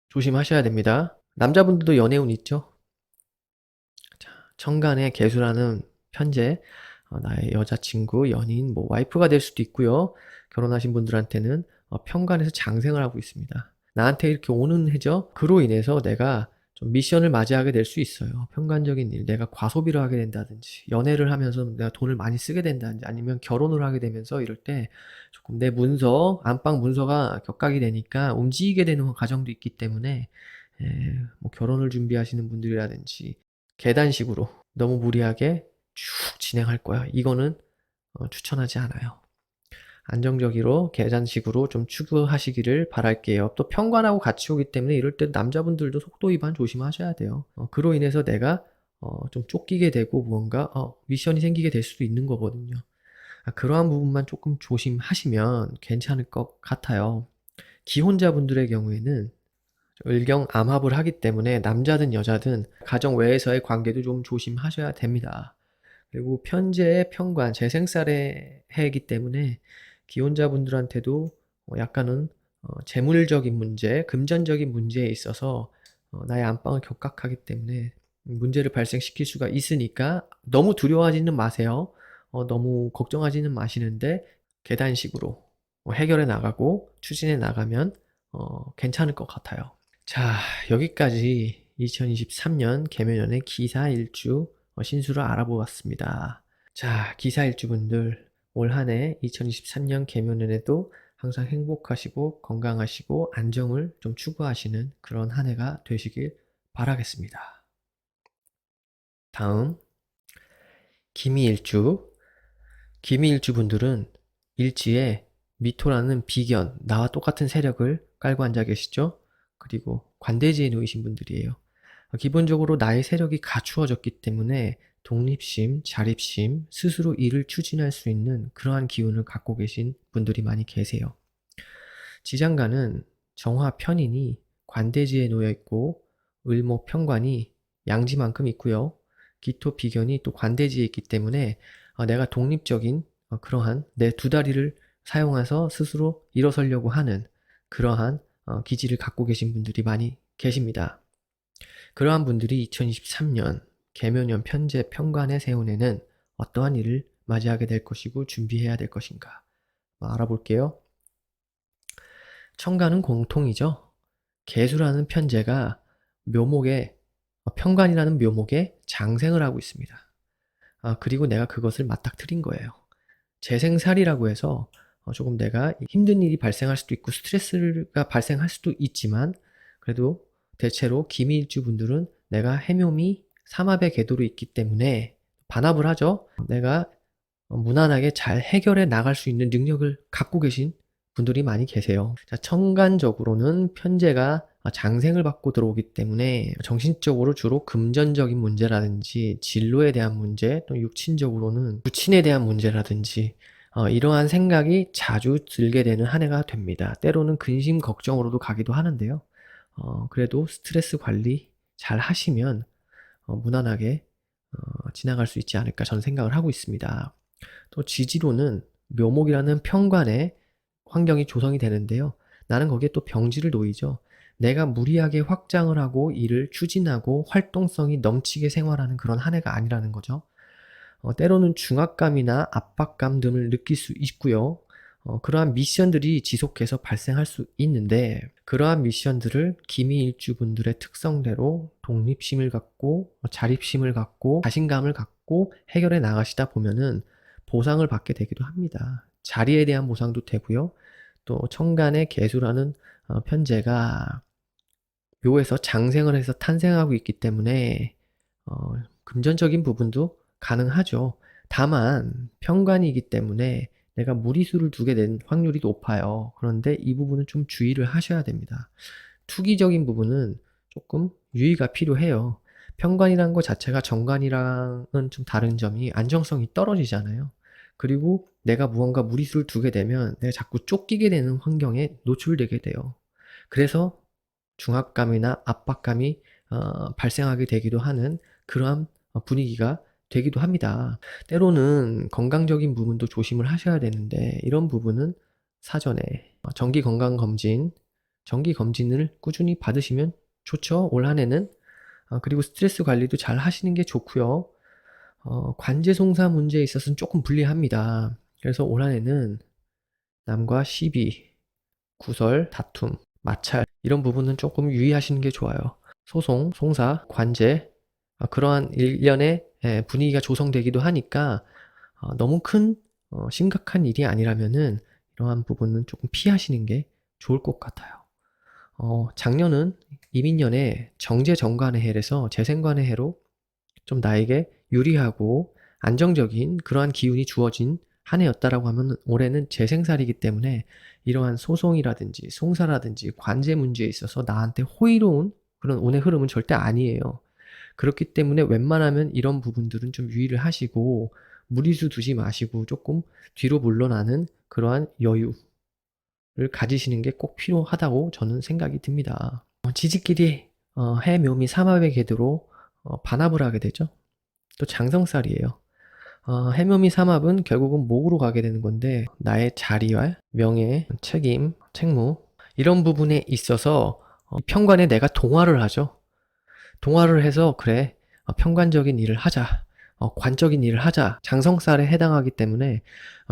조심하셔야 됩니다. 남자분들도 연애운 있죠? 자, 천간에 개수라는 편제, 나의 여자친구, 연인, 뭐 와이프가 될 수도 있고요. 결혼하신 분들한테는 편관에서 장생을 하고 있습니다. 나한테 이렇게 오는 해죠. 그로 인해서 내가 좀 미션을 맞이하게 될 수 있어요. 편관적인 일, 내가 과소비를 하게 된다든지, 연애를 하면서 내가 돈을 많이 쓰게 된다든지, 아니면 결혼을 하게 되면서 이럴 때 조금 내 문서, 안방 문서가 격각이 되니까 움직이게 되는 과정도 있기 때문에 뭐 결혼을 준비하시는 분들이라든지 계단식으로 너무 무리하게 쭉 진행할 거야. 이거는 추천하지 않아요. 안정적으로 계단식으로 좀 추구하시기를 바랄게요. 또 편관하고 같이 오기 때문에 이럴 때 남자분들도 속도 위반 조심하셔야 돼요. 그로 인해서 내가 좀 쫓기게 되고 무언가 미션이 생기게 될 수도 있는 거거든요. 그러한 부분만 조금 조심하시면 괜찮을 것 같아요. 기혼자분들의 경우에는 을경 암합을 하기 때문에 남자든 여자든 가정 외에서의 관계도 좀 조심하셔야 됩니다. 그리고 편제의 편관, 재생살의 해이기 때문에 기혼자분들한테도 약간은 재물적인 문제, 금전적인 문제에 있어서 나의 안방을 격각하기 때문에 문제를 발생시킬 수가 있으니까 너무 두려워하지는 마세요. 너무 걱정하지는 마시는데 계단식으로 해결해 나가고 추진해 나가면 괜찮을 것 같아요. 자, 여기까지 2023년 개묘년의 기사일주 신수를 알아보았습니다. 자, 기사일주분들 올 한 해 2023년 개묘년에도 항상 행복하시고 건강하시고 안정을 좀 추구하시는 그런 한 해가 되시길 바라겠습니다. 다음 기미일주. 기미일주분들은 일지에 미토라는 비견, 나와 똑같은 세력을 깔고 앉아 계시죠? 그리고 관대지에 놓이신 분들이에요. 기본적으로 나의 세력이 갖추어졌기 때문에 독립심, 자립심, 스스로 일을 추진할 수 있는 그러한 기운을 갖고 계신 분들이 많이 계세요. 지장간은 정화 편인이 관대지에 놓여 있고 을목 편관이 양지만큼 있고요. 기토 비견이 또 관대지에 있기 때문에 내가 독립적인 그러한 내 두 다리를 사용해서 스스로 일어서려고 하는 그러한 기질을 갖고 계신 분들이 많이 계십니다. 그러한 분들이 2023년 개묘년 편제 편관에 세운해는 어떠한 일을 맞이하게 될 것이고 준비해야 될 것인가 알아볼게요. 천간은 공통이죠. 계수라는 편제가 묘목에 편관이라는 묘목에 장생을 하고 있습니다. 그리고 내가 그것을 맞닥뜨린 거예요. 재생살이라고 해서 조금 내가 힘든 일이 발생할 수도 있고 스트레스가 발생할 수도 있지만 그래도 대체로 기미일주 분들은 내가 해묘미 삼합의 궤도로 있기 때문에 반합을 하죠. 내가 무난하게 잘 해결해 나갈 수 있는 능력을 갖고 계신 분들이 많이 계세요. 자, 천간적으로는 편제가 장생을 받고 들어오기 때문에 정신적으로 주로 금전적인 문제라든지 진로에 대한 문제, 또 육친적으로는 부친에 대한 문제라든지 이러한 생각이 자주 들게 되는 한 해가 됩니다. 때로는 근심 걱정으로도 가기도 하는데요. 그래도 스트레스 관리 잘 하시면 무난하게 지나갈 수 있지 않을까 저는 생각을 하고 있습니다. 또 지지로는 묘목이라는 편관에 환경이 조성이 되는데요. 나는 거기에 또 병지를 놓이죠. 내가 무리하게 확장을 하고 일을 추진하고 활동성이 넘치게 생활하는 그런 한 해가 아니라는 거죠. 때로는 중압감이나 압박감 등을 느낄 수 있고요. 그러한 미션들이 지속해서 발생할 수 있는데 그러한 미션들을 기미일주분들의 특성대로 독립심을 갖고 자립심을 갖고 자신감을 갖고 해결해 나가시다 보면은 보상을 받게 되기도 합니다. 자리에 대한 보상도 되고요. 또 천간의 계수라는 편제가 묘에서 장생을 해서 탄생하고 있기 때문에 금전적인 부분도 가능하죠. 다만 편관이기 때문에 내가 무리수를 두게 된 확률이 높아요. 그런데 이 부분은 좀 주의를 하셔야 됩니다. 투기적인 부분은 조금 유의가 필요해요. 편관이라는 것 자체가 정관이랑은 좀 다른 점이 안정성이 떨어지잖아요. 그리고 내가 무언가 무리수를 두게 되면 내가 자꾸 쫓기게 되는 환경에 노출되게 돼요. 그래서 중압감이나 압박감이 발생하게 되기도 하는 그러한 분위기가 되기도 합니다. 때로는 건강적인 부분도 조심을 하셔야 되는데 이런 부분은 사전에 정기건강검진, 정기검진을 꾸준히 받으시면 좋죠. 올 한 해는. 그리고 스트레스 관리도 잘 하시는 게 좋고요. 관제송사 문제에 있어서는 조금 불리합니다. 그래서 올 한 해는 남과 시비, 구설, 다툼, 마찰 이런 부분은 조금 유의하시는 게 좋아요. 소송, 송사, 관제 그러한 일련의 분위기가 조성되기도 하니까 너무 큰 심각한 일이 아니라면은 이러한 부분은 조금 피하시는 게 좋을 것 같아요. 작년은 이민년에 정제정관의 해에서 재생관의 해로 좀 나에게 유리하고 안정적인 그러한 기운이 주어진 한 해였다라고 하면 올해는 재생살이기 때문에 이러한 소송이라든지 송사라든지 관제 문제에 있어서 나한테 호의로운 그런 운의 흐름은 절대 아니에요. 그렇기 때문에 웬만하면 이런 부분들은 좀 유의를 하시고 무리수 두지 마시고 조금 뒤로 물러나는 그러한 여유를 가지시는 게 꼭 필요하다고 저는 생각이 듭니다. 지지끼리 해묘미 삼합의 궤도로 반합을 하게 되죠. 또 장성살이에요. 해묘미 삼합은 결국은 목으로 가게 되는 건데 나의 자리와 명예, 책임, 책무 이런 부분에 있어서 편관에 내가 동화를 하죠. 동화를 해서 그래 편관적인 일을 하자. 관적인 일을 하자. 장성살에 해당하기 때문에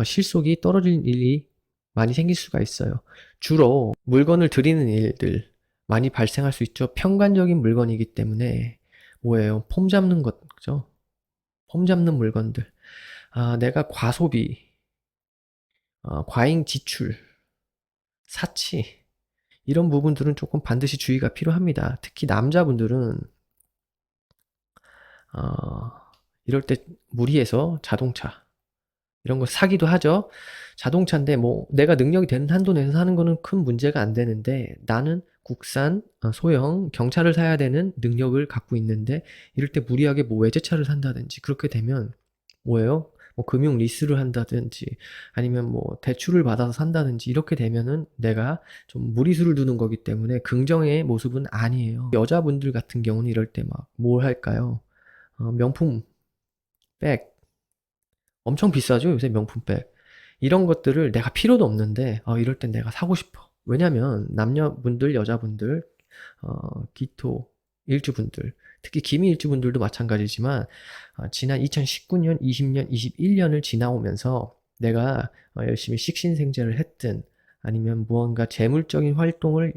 실속이 떨어질 일이 많이 생길 수가 있어요. 주로 물건을 들이는 일들 많이 발생할 수 있죠. 편관적인 물건이기 때문에 뭐예요? 폼 잡는 거죠. 폼 잡는 물건들. 내가 과소비, 과잉 지출, 사치 이런 부분들은 조금 반드시 주의가 필요합니다. 특히 남자분들은 이럴 때 무리해서 자동차 이런 거 사기도 하죠. 자동차인데 뭐 내가 능력이 되는 한도 내에서 사는 거는 큰 문제가 안 되는데 나는 국산 소형 경차를 사야 되는 능력을 갖고 있는데 이럴 때 무리하게 뭐 외제차를 산다든지 그렇게 되면 뭐예요? 뭐 금융 리스를 한다든지 아니면 뭐 대출을 받아서 산다든지 이렇게 되면은 내가 좀 무리수를 두는 거기 때문에 긍정의 모습은 아니에요. 여자분들 같은 경우는 이럴 때 막 뭘 할까요? 명품 백, 엄청 비싸죠, 요새 명품 백. 이런 것들을 내가 필요도 없는데, 이럴 땐 내가 사고 싶어. 왜냐면, 남녀분들, 여자분들, 기토, 일주분들, 특히 기미 일주분들도 마찬가지지만, 지난 2019년, 20년, 21년을 지나오면서 내가 열심히 식신생재를 했든, 아니면 무언가 재물적인 활동을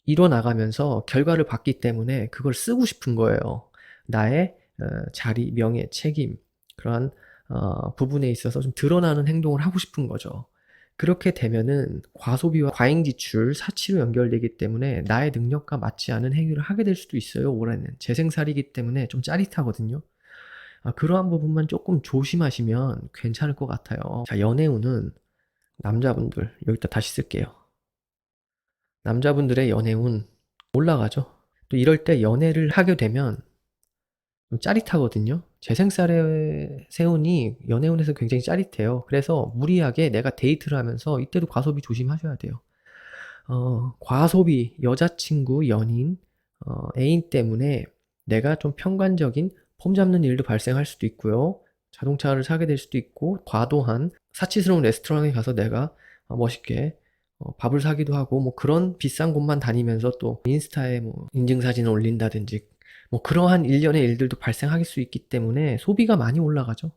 이뤄나가면서 결과를 봤기 때문에 그걸 쓰고 싶은 거예요. 나의 자리, 명예, 책임, 그러한 부분에 있어서 좀 드러나는 행동을 하고 싶은 거죠. 그렇게 되면은 과소비와 과잉 지출, 사치로 연결되기 때문에 나의 능력과 맞지 않은 행위를 하게 될 수도 있어요, 올해는. 재생살이기 때문에 좀 짜릿하거든요. 그러한 부분만 조금 조심하시면 괜찮을 것 같아요. 자, 연애운은 남자분들, 여기다 다시 쓸게요. 남자분들의 연애운 올라가죠. 또 이럴 때 연애를 하게 되면 좀 짜릿하거든요. 재생살의 세운이 연애운에서 굉장히 짜릿해요. 그래서 무리하게 내가 데이트를 하면서 이때도 과소비 조심하셔야 돼요. 과소비, 여자친구, 연인, 애인 때문에 내가 좀 편관적인 폼 잡는 일도 발생할 수도 있고요. 자동차를 사게 될 수도 있고, 과도한 사치스러운 레스토랑에 가서 내가 멋있게 밥을 사기도 하고, 뭐 그런 비싼 곳만 다니면서 또 인스타에 뭐 인증사진을 올린다든지, 뭐 그러한 일련의 일들도 발생할 수 있기 때문에 소비가 많이 올라가죠.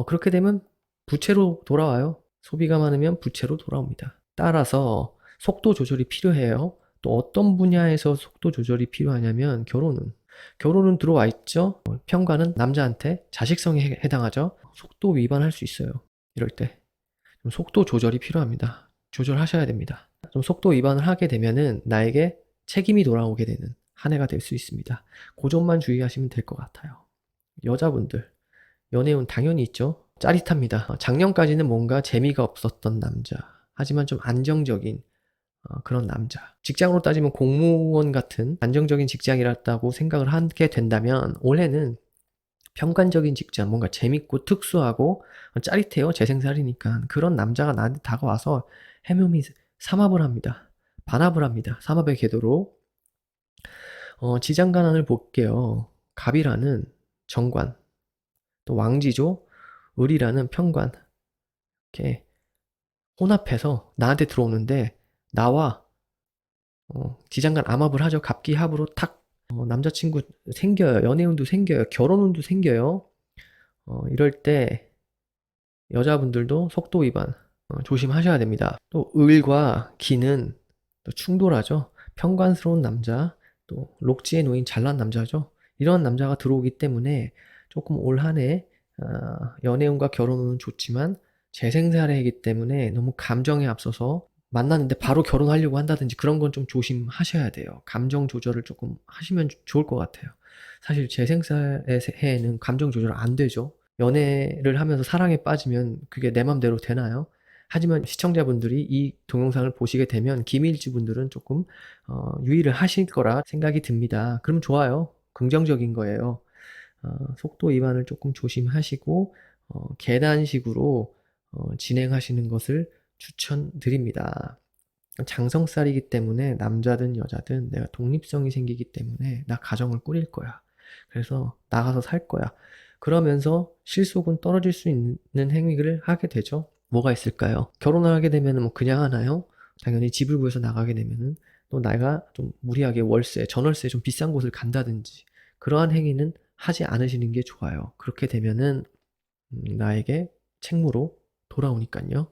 그렇게 되면 부채로 돌아와요. 소비가 많으면 부채로 돌아옵니다. 따라서 속도 조절이 필요해요. 또 어떤 분야에서 속도 조절이 필요하냐면 결혼은 들어와 있죠. 편관은 남자한테 자식성에 해당하죠. 속도 위반할 수 있어요. 이럴 때 좀 속도 조절이 필요합니다. 조절하셔야 됩니다. 좀 속도 위반을 하게 되면은 나에게 책임이 돌아오게 되는 한 해가 될 수 있습니다. 그 점만 주의하시면 될 것 같아요. 여자분들 연애운 당연히 있죠. 짜릿합니다. 작년까지는 뭔가 재미가 없었던 남자. 하지만 좀 안정적인 그런 남자. 직장으로 따지면 공무원 같은 안정적인 직장이었다고 생각을 하게 된다면 올해는 평관적인 직장, 뭔가 재밌고 특수하고 짜릿해요. 재생살이니까. 그런 남자가 나한테 다가와서 해묘미 삼합을 합니다. 반합을 합니다. 삼합의 궤도로. 지장간안을 볼게요. 갑이라는 정관, 또 왕지죠. 을이라는 편관. 이렇게 혼합해서 나한테 들어오는데 나와 지장간 암합을 하죠. 갑기합으로 탁 남자친구 생겨요. 연애운도 생겨요. 결혼운도 생겨요. 이럴 때 여자분들도 속도 위반 조심하셔야 됩니다. 또 을과 기는 또 충돌하죠. 편관스러운 남자, 또 록지에 놓인 잘난 남자죠. 이런 남자가 들어오기 때문에 조금 올 한해 연애운과 결혼운은 좋지만 재생살해이기 때문에 너무 감정에 앞서서 만났는데 바로 결혼하려고 한다든지 그런 건 좀 조심하셔야 돼요. 감정 조절을 조금 하시면 좋을 것 같아요. 사실 재생살의 해에는 감정 조절 안 되죠. 연애를 하면서 사랑에 빠지면 그게 내 맘대로 되나요? 하지만 시청자분들이 이 동영상을 보시게 되면 기미일주분들은 조금 유의를 하실 거라 생각이 듭니다. 그럼 좋아요. 긍정적인 거예요. 속도 위반을 조금 조심하시고 계단식으로 진행하시는 것을 추천드립니다. 장성살이기 때문에 남자든 여자든 내가 독립성이 생기기 때문에 나 가정을 꾸릴 거야. 그래서 나가서 살 거야. 그러면서 실속은 떨어질 수 있는 행위를 하게 되죠. 뭐가 있을까요? 결혼을 하게 되면 뭐 그냥 하나요? 당연히 집을 구해서 나가게 되면은 또 내가 좀 무리하게 월세, 전월세 좀 비싼 곳을 간다든지 그러한 행위는 하지 않으시는 게 좋아요. 그렇게 되면은 나에게 책무로 돌아오니까요.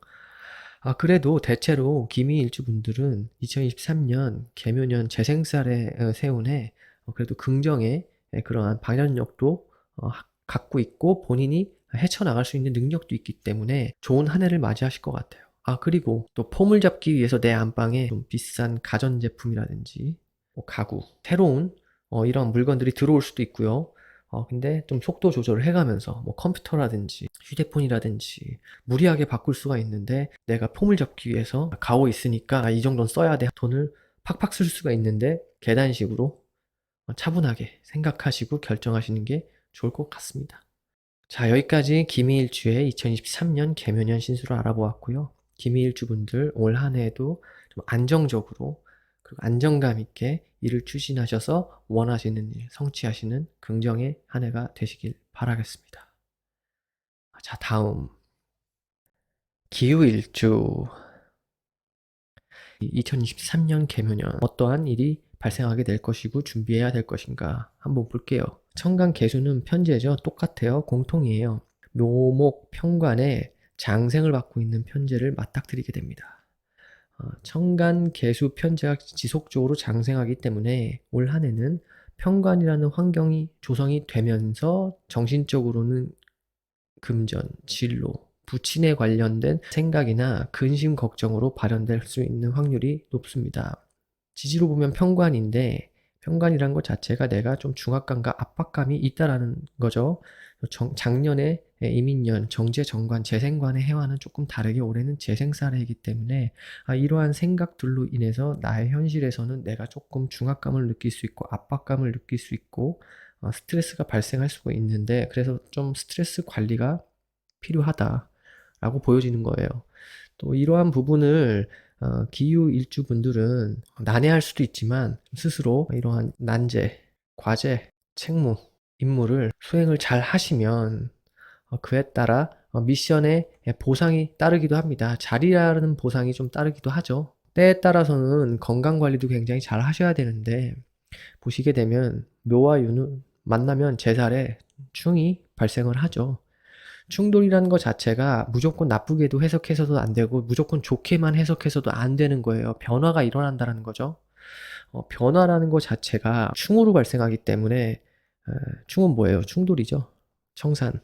그래도 대체로 기미일주분들은 2023년 개묘년 재생살에 세운 해 그래도 긍정의 그러한 방향력도 갖고 있고 본인이 헤쳐나갈 수 있는 능력도 있기 때문에 좋은 한 해를 맞이하실 것 같아요. 그리고 또 폼을 잡기 위해서 내 안방에 좀 비싼 가전제품이라든지 뭐 가구, 새로운 이런 물건들이 들어올 수도 있고요. 근데 좀 속도 조절을 해가면서 뭐 컴퓨터라든지 휴대폰이라든지 무리하게 바꿀 수가 있는데 내가 폼을 잡기 위해서 가오 있으니까 이 정도는 써야 돼 돈을 팍팍 쓸 수가 있는데 계단식으로 차분하게 생각하시고 결정하시는 게 좋을 것 같습니다. 자, 여기까지 기미일주의 2023년 개묘년 신수를 알아보았고요. 기미일주분들 올 한 해도 좀 안정적으로 그리고 안정감 있게 일을 추진하셔서 원하시는 일 성취하시는 긍정의 한 해가 되시길 바라겠습니다. 자, 다음 기후일주. 2023년 개묘년 어떠한 일이 발생하게 될 것이고 준비해야 될 것인가 한번 볼게요. 천간 개수는 편제죠. 똑같아요. 공통이에요. 묘목 편관에 장생을 받고 있는 편제를 맞닥뜨리게 됩니다. 천간 개수 편제가 지속적으로 장생하기 때문에 올 한 해는 편관이라는 환경이 조성이 되면서 정신적으로는 금전, 진로, 부친에 관련된 생각이나 근심 걱정으로 발현될 수 있는 확률이 높습니다. 지지로 보면 편관인데 편관이란 것 자체가 내가 좀 중압감과 압박감이 있다라는 거죠. 작년에 이민년, 정제, 정관, 재생관의 해와는 조금 다르게 올해는 재생살의 해이기 때문에 이러한 생각들로 인해서 나의 현실에서는 내가 조금 중압감을 느낄 수 있고 압박감을 느낄 수 있고 스트레스가 발생할 수가 있는데 그래서 좀 스트레스 관리가 필요하다라고 보여지는 거예요. 또 이러한 부분을 기후 일주분들은 난해할 수도 있지만 스스로 이러한 난제, 과제, 책무, 임무를 수행을 잘 하시면 그에 따라 미션의 보상이 따르기도 합니다. 자리라는 보상이 좀 따르기도 하죠. 때에 따라서는 건강관리도 굉장히 잘 하셔야 되는데 보시게 되면 묘와 유는 만나면 제살에 충이 발생을 하죠. 충돌이라는 것 자체가 무조건 나쁘게도 해석해서도 안 되고 무조건 좋게만 해석해서도 안 되는 거예요. 변화가 일어난다는 거죠. 변화라는 것 자체가 충으로 발생하기 때문에 충은 뭐예요? 충돌이죠. 청산,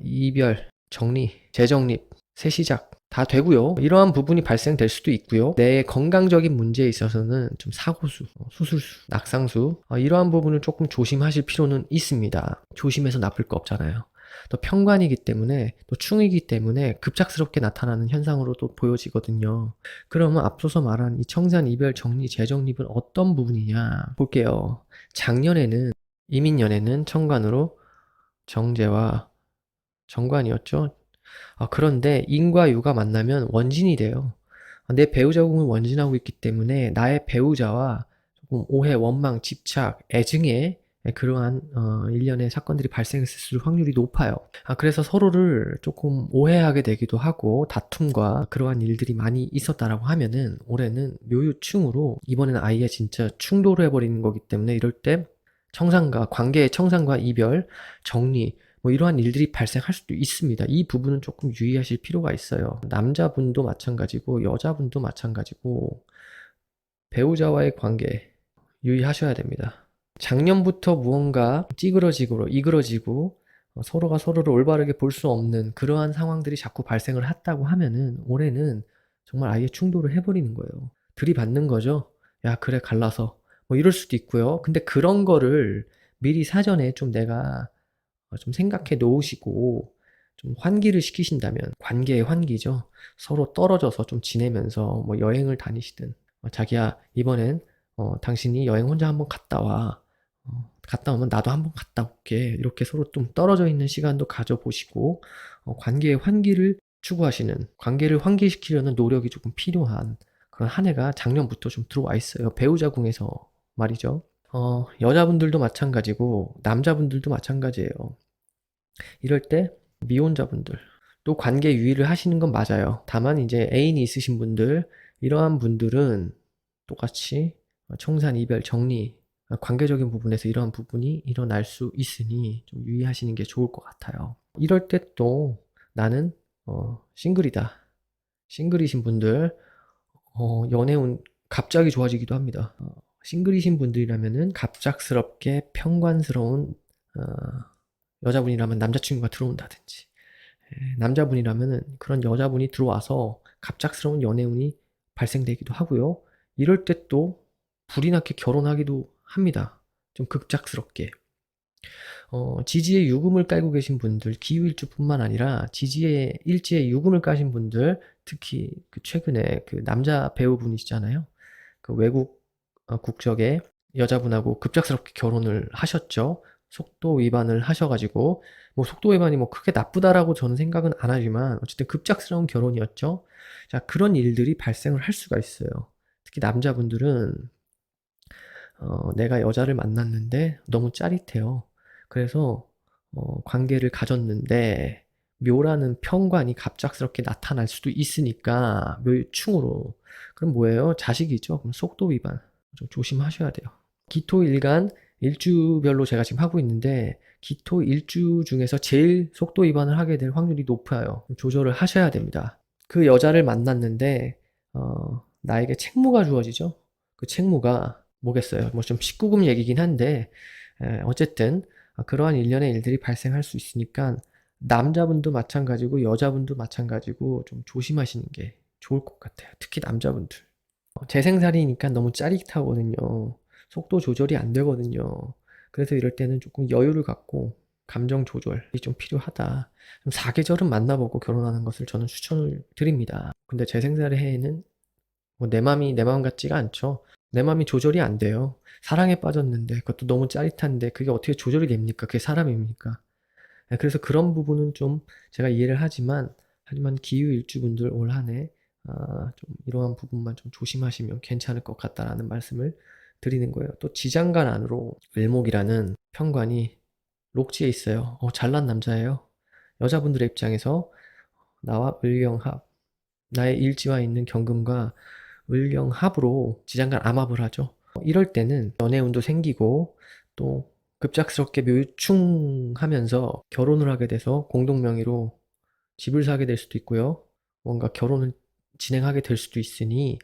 이별, 정리, 재정립, 새 시작 다 되고요. 이러한 부분이 발생될 수도 있고요. 내 건강적인 문제에 있어서는 좀 사고수, 수술수, 낙상수 이러한 부분을 조금 조심하실 필요는 있습니다. 조심해서 나쁠 거 없잖아요. 또 편관이기 때문에 또 충이기 때문에 급작스럽게 나타나는 현상으로도 보여지거든요. 그러면 앞서서 말한 이 청산, 이별, 정리, 재정립은 어떤 부분이냐 볼게요. 작년에는 이민년에는 천간으로 정제와 정관이었죠. 그런데 인과 유가 만나면 원진이 돼요. 내 배우자궁을 원진하고 있기 때문에 나의 배우자와 조금 오해, 원망, 집착, 애증의 그러한 일련의 사건들이 발생했을 확률이 높아요. 그래서 서로를 조금 오해하게 되기도 하고 다툼과 그러한 일들이 많이 있었다라고 하면은 올해는 묘유충으로 이번에는 아예 진짜 충돌을 해버리는 거기 때문에 이럴 때 청산과 관계의 청산과 이별, 정리 뭐 이러한 일들이 발생할 수도 있습니다. 이 부분은 조금 유의하실 필요가 있어요. 남자분도 마찬가지고 여자분도 마찬가지고 배우자와의 관계 유의하셔야 됩니다. 작년부터 무언가 찌그러지고 이그러지고 서로가 서로를 올바르게 볼 수 없는 그러한 상황들이 자꾸 발생을 했다고 하면은 올해는 정말 아예 충돌을 해버리는 거예요. 들이받는 거죠. 야, 그래, 갈라서. 뭐 이럴 수도 있고요. 근데 그런 거를 미리 사전에 좀 내가 좀 생각해 놓으시고 좀 환기를 시키신다면 관계의 환기죠. 서로 떨어져서 좀 지내면서 뭐 여행을 다니시든 자기야 이번엔 당신이 여행 혼자 한번 갔다 와. 갔다 오면 나도 한번 갔다 올게. 이렇게 서로 좀 떨어져 있는 시간도 가져보시고 관계의 환기를 추구하시는 관계를 환기시키려는 노력이 조금 필요한 그런 한 해가 작년부터 좀 들어와 있어요. 배우자 궁에서 말이죠. 여자분들도 마찬가지고 남자분들도 마찬가지예요. 이럴 때 미혼자분들 또 관계 유의를 하시는 건 맞아요. 다만 이제 애인이 있으신 분들 이러한 분들은 똑같이 청산, 이별, 정리 관계적인 부분에서 이러한 부분이 일어날 수 있으니 좀 유의하시는 게 좋을 것 같아요. 이럴 때 또 나는 싱글이다. 싱글이신 분들 연애운 갑자기 좋아지기도 합니다. 싱글이신 분들이라면은 갑작스럽게 평관스러운 여자분이라면 남자친구가 들어온다든지 남자분이라면은 그런 여자분이 들어와서 갑작스러운 연애운이 발생되기도 하고요. 이럴 때 또 불이 나게 결혼하기도 합니다. 좀 급작스럽게. 지지에 유금을 깔고 계신 분들, 기후일주뿐만 아니라 지지에 일지에 유금을 까신 분들, 특히 그 최근에 그 남자 배우분이시잖아요. 그 외국 국적의 여자분하고 급작스럽게 결혼을 하셨죠. 속도 위반을 하셔가지고 뭐 속도 위반이 뭐 크게 나쁘다라고 저는 생각은 안 하지만 어쨌든 급작스러운 결혼이었죠. 자, 그런 일들이 발생을 할 수가 있어요. 특히 남자분들은 내가 여자를 만났는데 너무 짜릿해요. 그래서 관계를 가졌는데 묘라는 편관이 갑작스럽게 나타날 수도 있으니까 묘충으로. 그럼 뭐예요? 자식이죠. 그럼 속도 위반. 좀 조심하셔야 돼요. 기토 일간 일주별로 제가 지금 하고 있는데 기토 일주 중에서 제일 속도 위반을 하게 될 확률이 높아요. 조절을 하셔야 됩니다. 그 여자를 만났는데 나에게 책무가 주어지죠. 그 책무가 뭐겠어요? 뭐 좀 19금 얘기긴 한데 어쨌든 그러한 일련의 일들이 발생할 수 있으니까 남자분도 마찬가지고 여자분도 마찬가지고 좀 조심하시는 게 좋을 것 같아요. 특히 남자분들. 재생살이니까 너무 짜릿하거든요. 속도 조절이 안 되거든요. 그래서 이럴 때는 조금 여유를 갖고 감정 조절이 좀 필요하다. 좀 사계절은 만나보고 결혼하는 것을 저는 추천을 드립니다. 근데 재생살의 해에는 뭐 내 맘이 내 맘 같지가 않죠. 내 맘이 조절이 안 돼요. 사랑에 빠졌는데 그것도 너무 짜릿한데 그게 어떻게 조절이 됩니까? 그게 사람입니까? 그래서 그런 부분은 좀 제가 이해를 하지만 기후일주분들 올 한해 좀 이러한 부분만 좀 조심하시면 괜찮을 것 같다라는 말씀을 드리는 거예요. 또 지장간 안으로 을목이라는 편관이 록지에 있어요. 잘난 남자예요. 여자분들의 입장에서 나와 을경합, 나의 일지와 있는 경금과 을경합으로 지장간 암합을 하죠. 이럴 때는 연애운도 생기고 또 급작스럽게 묘충하면서 결혼을 하게 돼서 공동명의로 집을 사게 될 수도 있고요. 뭔가 결혼을 진행하게 될 수도 있으니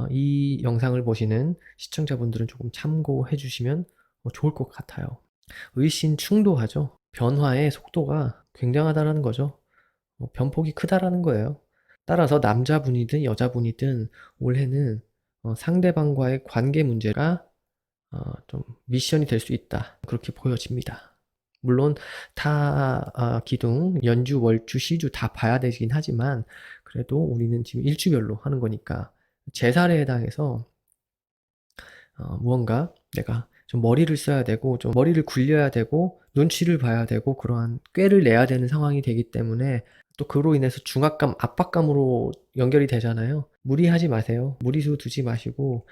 이 영상을 보시는 시청자분들은 조금 참고해 주시면 좋을 것 같아요. 의신충도하죠. 변화의 속도가 굉장하다는 거죠. 변폭이 크다라는 거예요. 따라서 남자분이든 여자분이든 올해는 상대방과의 관계 문제가 좀 미션이 될 수 있다. 그렇게 보여집니다. 물론 타 기둥, 연주, 월주, 시주 다 봐야 되긴 하지만 그래도 우리는 지금 일주별로 하는 거니까 제살에 해당해서 무언가 내가 좀 머리를 써야 되고 좀 머리를 굴려야 되고 눈치를 봐야 되고 그러한 꾀를 내야 되는 상황이 되기 때문에 또 그로 인해서 중압감, 압박감으로 연결이 되잖아요. 무리하지 마세요. 무리수 두지 마시고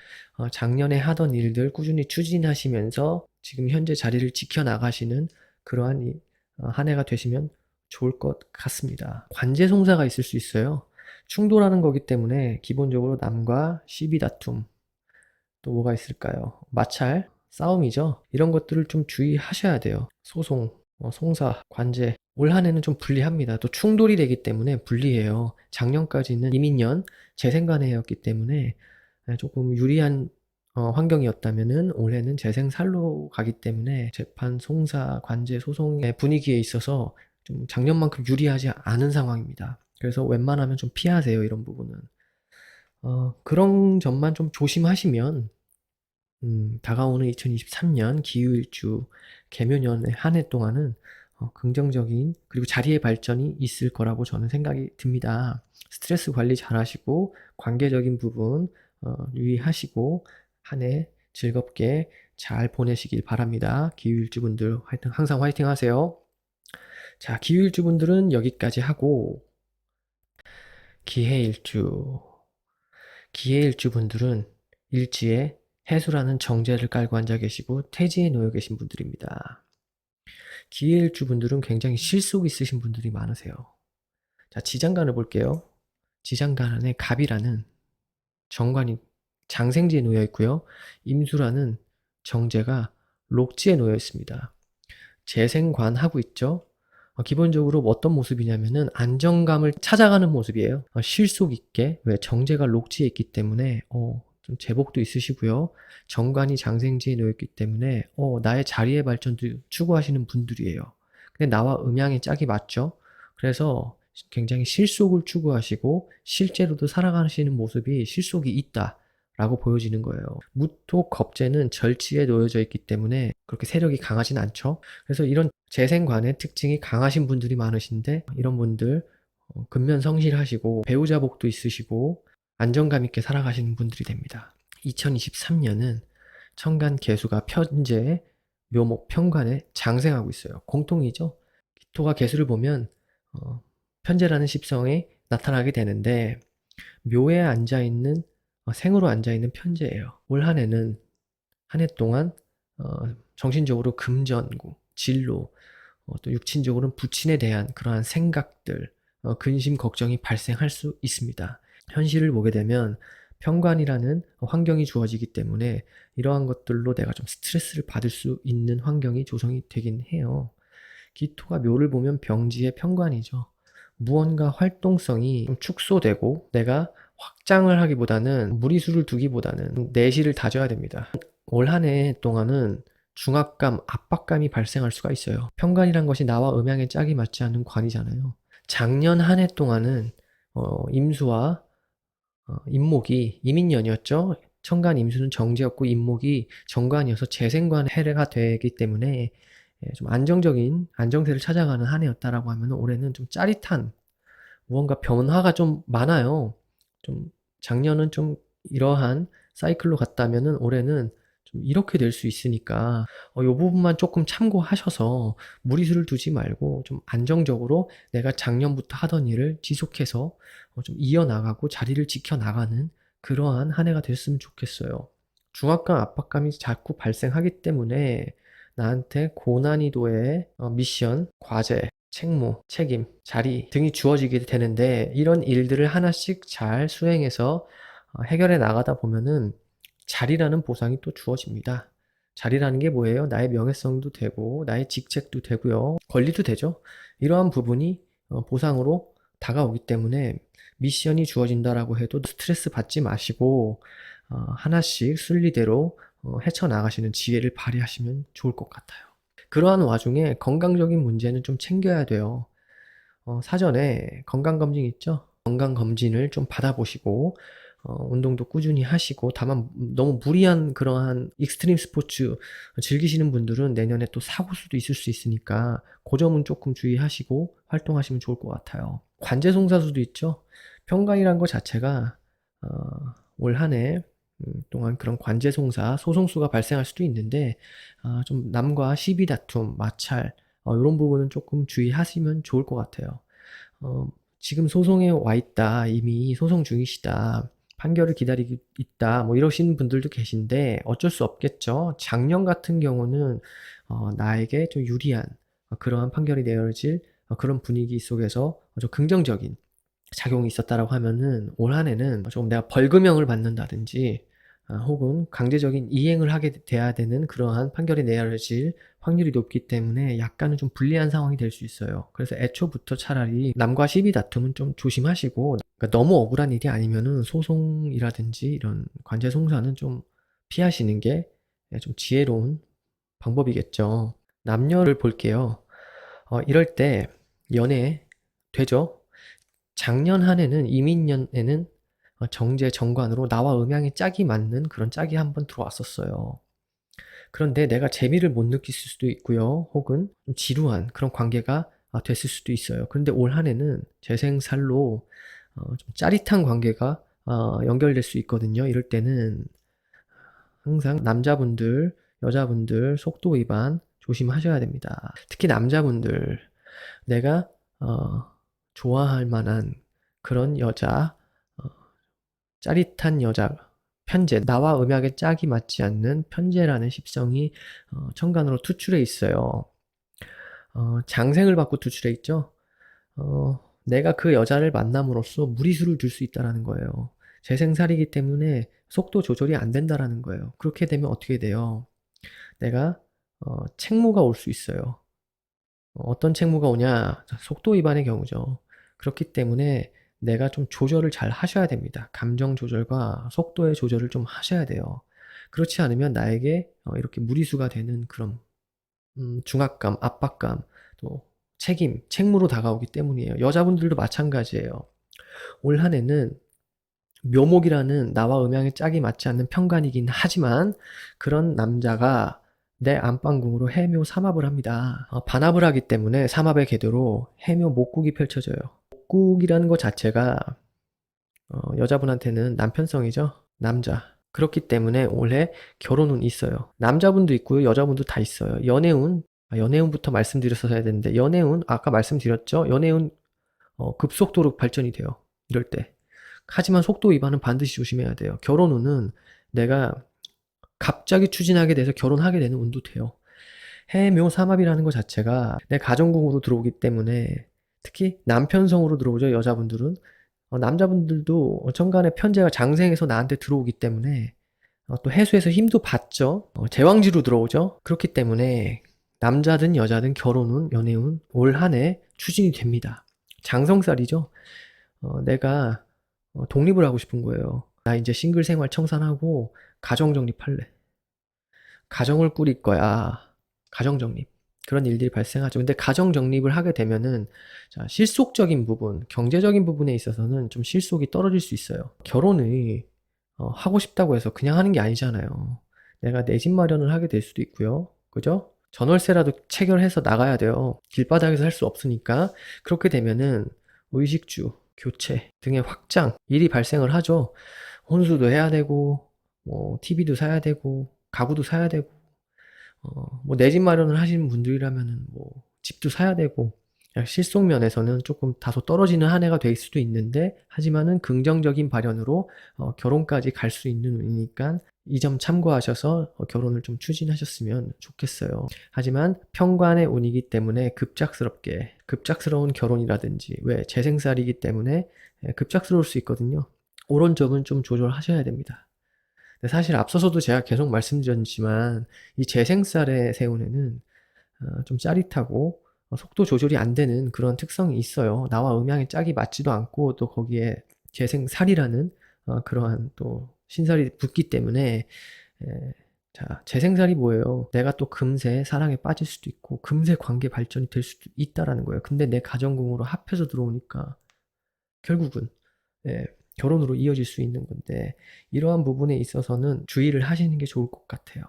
작년에 하던 일들 꾸준히 추진하시면서 지금 현재 자리를 지켜나가시는 그러한 한 해가 되시면 좋을 것 같습니다. 관제송사가 있을 수 있어요. 충돌하는 거기 때문에 기본적으로 남과 시비 다툼, 또 뭐가 있을까요? 마찰, 싸움이죠. 이런 것들을 좀 주의하셔야 돼요. 소송, 송사, 관제. 올 한해는 좀 불리합니다. 또 충돌이 되기 때문에 불리해요. 작년까지는 이민년 재생관해였기 때문에 조금 유리한 환경이었다면은 올해는 재생살로 가기 때문에 재판, 송사, 관제, 소송의 분위기에 있어서 좀 작년만큼 유리하지 않은 상황입니다. 그래서 웬만하면 좀 피하세요, 이런 부분은. 그런 점만 좀 조심하시면 다가오는 2023년 기후일주 개묘년의 한 해 동안은 긍정적인 그리고 자리의 발전이 있을 거라고 저는 생각이 듭니다. 스트레스 관리 잘 하시고 관계적인 부분 유의하시고 한 해 즐겁게 잘 보내시길 바랍니다. 기후일주분들 항상 화이팅 하세요. 자, 기후일주분들은 여기까지 하고 기해일주. 기해일주분들은 일지에 해수라는 정제를 깔고 앉아 계시고 태지에 놓여 계신 분들입니다. 기해일주분들은 굉장히 실속 있으신 분들이 많으세요. 자, 지장간을 볼게요. 지장간 안에 갑이라는 정관이 장생지에 놓여 있고요. 임수라는 정제가 록지에 놓여 있습니다. 재생관하고 있죠. 기본적으로 어떤 모습이냐면은 안정감을 찾아가는 모습이에요. 실속 있게. 왜? 정제가 록지에 있기 때문에 좀 제복도 있으시고요. 정관이 장생지에 놓였기 때문에 나의 자리의 발전도 추구하시는 분들이에요. 근데 나와 음양의 짝이 맞죠? 그래서 굉장히 실속을 추구하시고 실제로도 살아가시는 모습이 실속이 있다. 라고 보여지는 거예요. 무토 겁재는 절지에 놓여져 있기 때문에 그렇게 세력이 강하진 않죠. 그래서 이런 재생관의 특징이 강하신 분들이 많으신데 이런 분들 근면성실하시고 배우자복도 있으시고 안정감 있게 살아가시는 분들이 됩니다. 2023년은 천간 개수가 편재, 묘목, 편관에 장생하고 있어요. 공통이죠. 기토가 개수를 보면 편재라는 십성이 나타나게 되는데 묘에 앉아있는 생으로 앉아있는 편재예요. 올 한해는 한 해 동안 정신적으로 금전구, 진로, 또 육친적으로는 부친에 대한 그러한 생각들, 근심, 걱정이 발생할 수 있습니다. 현실을 보게 되면 편관이라는 환경이 주어지기 때문에 이러한 것들로 내가 좀 스트레스를 받을 수 있는 환경이 조성이 되긴 해요. 기토가 묘를 보면 병지의 편관이죠. 무언가 활동성이 좀 축소되고 내가 확장을 하기보다는 무리수를 두기보다는 내실을 다져야 됩니다. 올 한 해 동안은 중압감, 압박감이 발생할 수가 있어요. 편관이란 것이 나와 음양의 짝이 맞지 않는 관이잖아요. 작년 한 해 동안은 임수와 임목이 이민년이었죠. 천간 임수는 정제였고 임목이 정관이어서 재생관 해가 되기 때문에 좀 안정적인 안정세를 찾아가는 한 해였다라고 하면 올해는 좀 짜릿한 무언가 변화가 좀 많아요. 좀 작년은 좀 이러한 사이클로 갔다면은 올해는 좀 이렇게 될 수 있으니까 요 부분만 조금 참고하셔서 무리수를 두지 말고 좀 안정적으로 내가 작년부터 하던 일을 지속해서 좀 이어나가고 자리를 지켜나가는 그러한 한 해가 됐으면 좋겠어요. 중압감, 압박감이 자꾸 발생하기 때문에 나한테 고난이도의 미션, 과제, 책무, 책임, 자리 등이 주어지게 되는데 이런 일들을 하나씩 잘 수행해서 해결해 나가다 보면은 자리라는 보상이 또 주어집니다. 자리라는 게 뭐예요? 나의 명예성도 되고 나의 직책도 되고요. 권리도 되죠. 이러한 부분이 보상으로 다가오기 때문에 미션이 주어진다라고 해도 스트레스 받지 마시고 하나씩 순리대로 헤쳐나가시는 지혜를 발휘하시면 좋을 것 같아요. 그러한 와중에 건강적인 문제는 좀 챙겨야 돼요. 사전에 건강검진 있죠? 건강검진을 좀 받아보시고 운동도 꾸준히 하시고 다만 너무 무리한 그러한 익스트림 스포츠 즐기시는 분들은 내년에 또 사고 수도 있을 수 있으니까 그 점은 조금 주의하시고 활동하시면 좋을 것 같아요. 관제송사수도 있죠? 편관이란 것 자체가 올 한 해 동안 그런 관제송사, 소송수가 발생할 수도 있는데 좀 남과 시비 다툼, 마찰 이런 부분은 조금 주의하시면 좋을 것 같아요. 지금 소송에 와 있다, 이미 소송 중이시다, 판결을 기다리고 있다, 뭐 이러시는 분들도 계신데 어쩔 수 없겠죠. 작년 같은 경우는 나에게 좀 유리한 그러한 판결이 내려질 그런 분위기 속에서 좀 긍정적인 작용이 있었다라고 하면은 올 한 해는 조금 내가 벌금형을 받는다든지 혹은 강제적인 이행을 하게 돼야 되는 그러한 판결이 내려질 확률이 높기 때문에 약간은 좀 불리한 상황이 될 수 있어요. 그래서 애초부터 차라리 남과 시비 다툼은 좀 조심하시고 그러니까 너무 억울한 일이 아니면은 소송이라든지 이런 관제 송사는 좀 피하시는 게 좀 지혜로운 방법이겠죠. 남녀를 볼게요. 이럴 때 연애 되죠? 작년 한 해는 이민년에는 정제 정관으로 나와 음양의 짝이 맞는 그런 짝이 한번 들어왔었어요. 그런데 내가 재미를 못 느낄 수도 있고요. 혹은 좀 지루한 그런 관계가 됐을 수도 있어요. 그런데 올 한 해는 재생살로 좀 짜릿한 관계가 연결될 수 있거든요. 이럴 때는 항상 남자분들, 여자분들 속도 위반 조심하셔야 됩니다. 특히 남자분들 내가 좋아할 만한 그런 여자, 짜릿한 여자, 편재, 나와 음약의 짝이 맞지 않는 편재라는 십성이 천간으로 투출해 있어요. 장생을 받고 투출해 있죠. 내가 그 여자를 만남으로써 무리수를 둘 수 있다는 거예요. 재생살이기 때문에 속도 조절이 안 된다라는 거예요. 그렇게 되면 어떻게 돼요? 내가 책무가 올 수 있어요. 어떤 책무가 오냐? 속도 위반의 경우죠. 그렇기 때문에 내가 좀 조절을 잘 하셔야 됩니다. 감정 조절과 속도의 조절을 좀 하셔야 돼요. 그렇지 않으면 나에게 이렇게 무리수가 되는 그런 중압감, 압박감, 또 책임, 책무로 다가오기 때문이에요. 여자분들도 마찬가지예요. 올 한 해는 묘목이라는 나와 음양의 짝이 맞지 않는 편관이긴 하지만 그런 남자가 내 안방궁으로 해묘 삼합을 합니다. 반합을 하기 때문에 삼합의 궤도로 해묘 목국이 펼쳐져요. 목국이라는 것 자체가 여자분한테는 남편성이죠. 남자. 그렇기 때문에 올해 결혼운 있어요. 남자분도 있고요. 여자분도 다 있어요. 연애운, 연애운부터 말씀드렸어야 되는데 연애운 아까 말씀드렸죠. 연애운 급속도로 발전이 돼요. 이럴 때. 하지만 속도 위반은 반드시 조심해야 돼요. 결혼운은 내가 갑자기 추진하게 돼서 결혼하게 되는 운도 돼요. 해묘삼합이라는 것 자체가 내 가정궁으로 들어오기 때문에, 특히 남편성으로 들어오죠, 여자분들은. 남자분들도 천간에 편제가 장생해서 나한테 들어오기 때문에 또 해수에서 힘도 받죠. 제왕지로 들어오죠. 그렇기 때문에 남자든 여자든 결혼운, 연애운 올 한 해 추진이 됩니다. 장성살이죠. 내가 독립을 하고 싶은 거예요. 나 이제 싱글 생활 청산하고 가정 정립할래. 가정을 꾸릴 거야. 가정 정립. 그런 일들이 발생하죠. 근데 가정 정립을 하게 되면은, 자, 실속적인 부분, 경제적인 부분에 있어서는 좀 실속이 떨어질 수 있어요. 결혼을 하고 싶다고 해서 그냥 하는 게 아니잖아요. 내가 내 집 마련을 하게 될 수도 있고요. 그죠? 전월세라도 체결해서 나가야 돼요. 길바닥에서 할 수 없으니까. 그렇게 되면은 의식주, 교체 등의 확장, 일이 발생을 하죠. 혼수도 해야 되고, 뭐, TV도 사야 되고, 가구도 사야 되고, 뭐, 내 집 마련을 하시는 분들이라면은 뭐, 집도 사야 되고, 실속 면에서는 조금 다소 떨어지는 한 해가 될 수도 있는데, 하지만은 긍정적인 발현으로 결혼까지 갈 수 있는 운이니까 이 점 참고하셔서 결혼을 좀 추진하셨으면 좋겠어요. 하지만 편관의 운이기 때문에 급작스러운 결혼이라든지, 왜 재생살이기 때문에 급작스러울 수 있거든요. 그런 점은 좀 조절하셔야 됩니다. 사실 앞서서도 제가 계속 말씀드렸지만 이 재생살의 세운에는 좀 짜릿하고 속도 조절이 안 되는 그런 특성이 있어요. 나와 음양의 짝이 맞지도 않고 또 거기에 재생살이라는 그러한 또 신살이 붙기 때문에, 자, 재생살이 뭐예요? 내가 또 금세 사랑에 빠질 수도 있고 금세 관계 발전이 될 수도 있다라는 거예요. 근데 내 가정궁으로 합해서 들어오니까 결국은 결혼으로 이어질 수 있는 건데, 이러한 부분에 있어서는 주의를 하시는 게 좋을 것 같아요.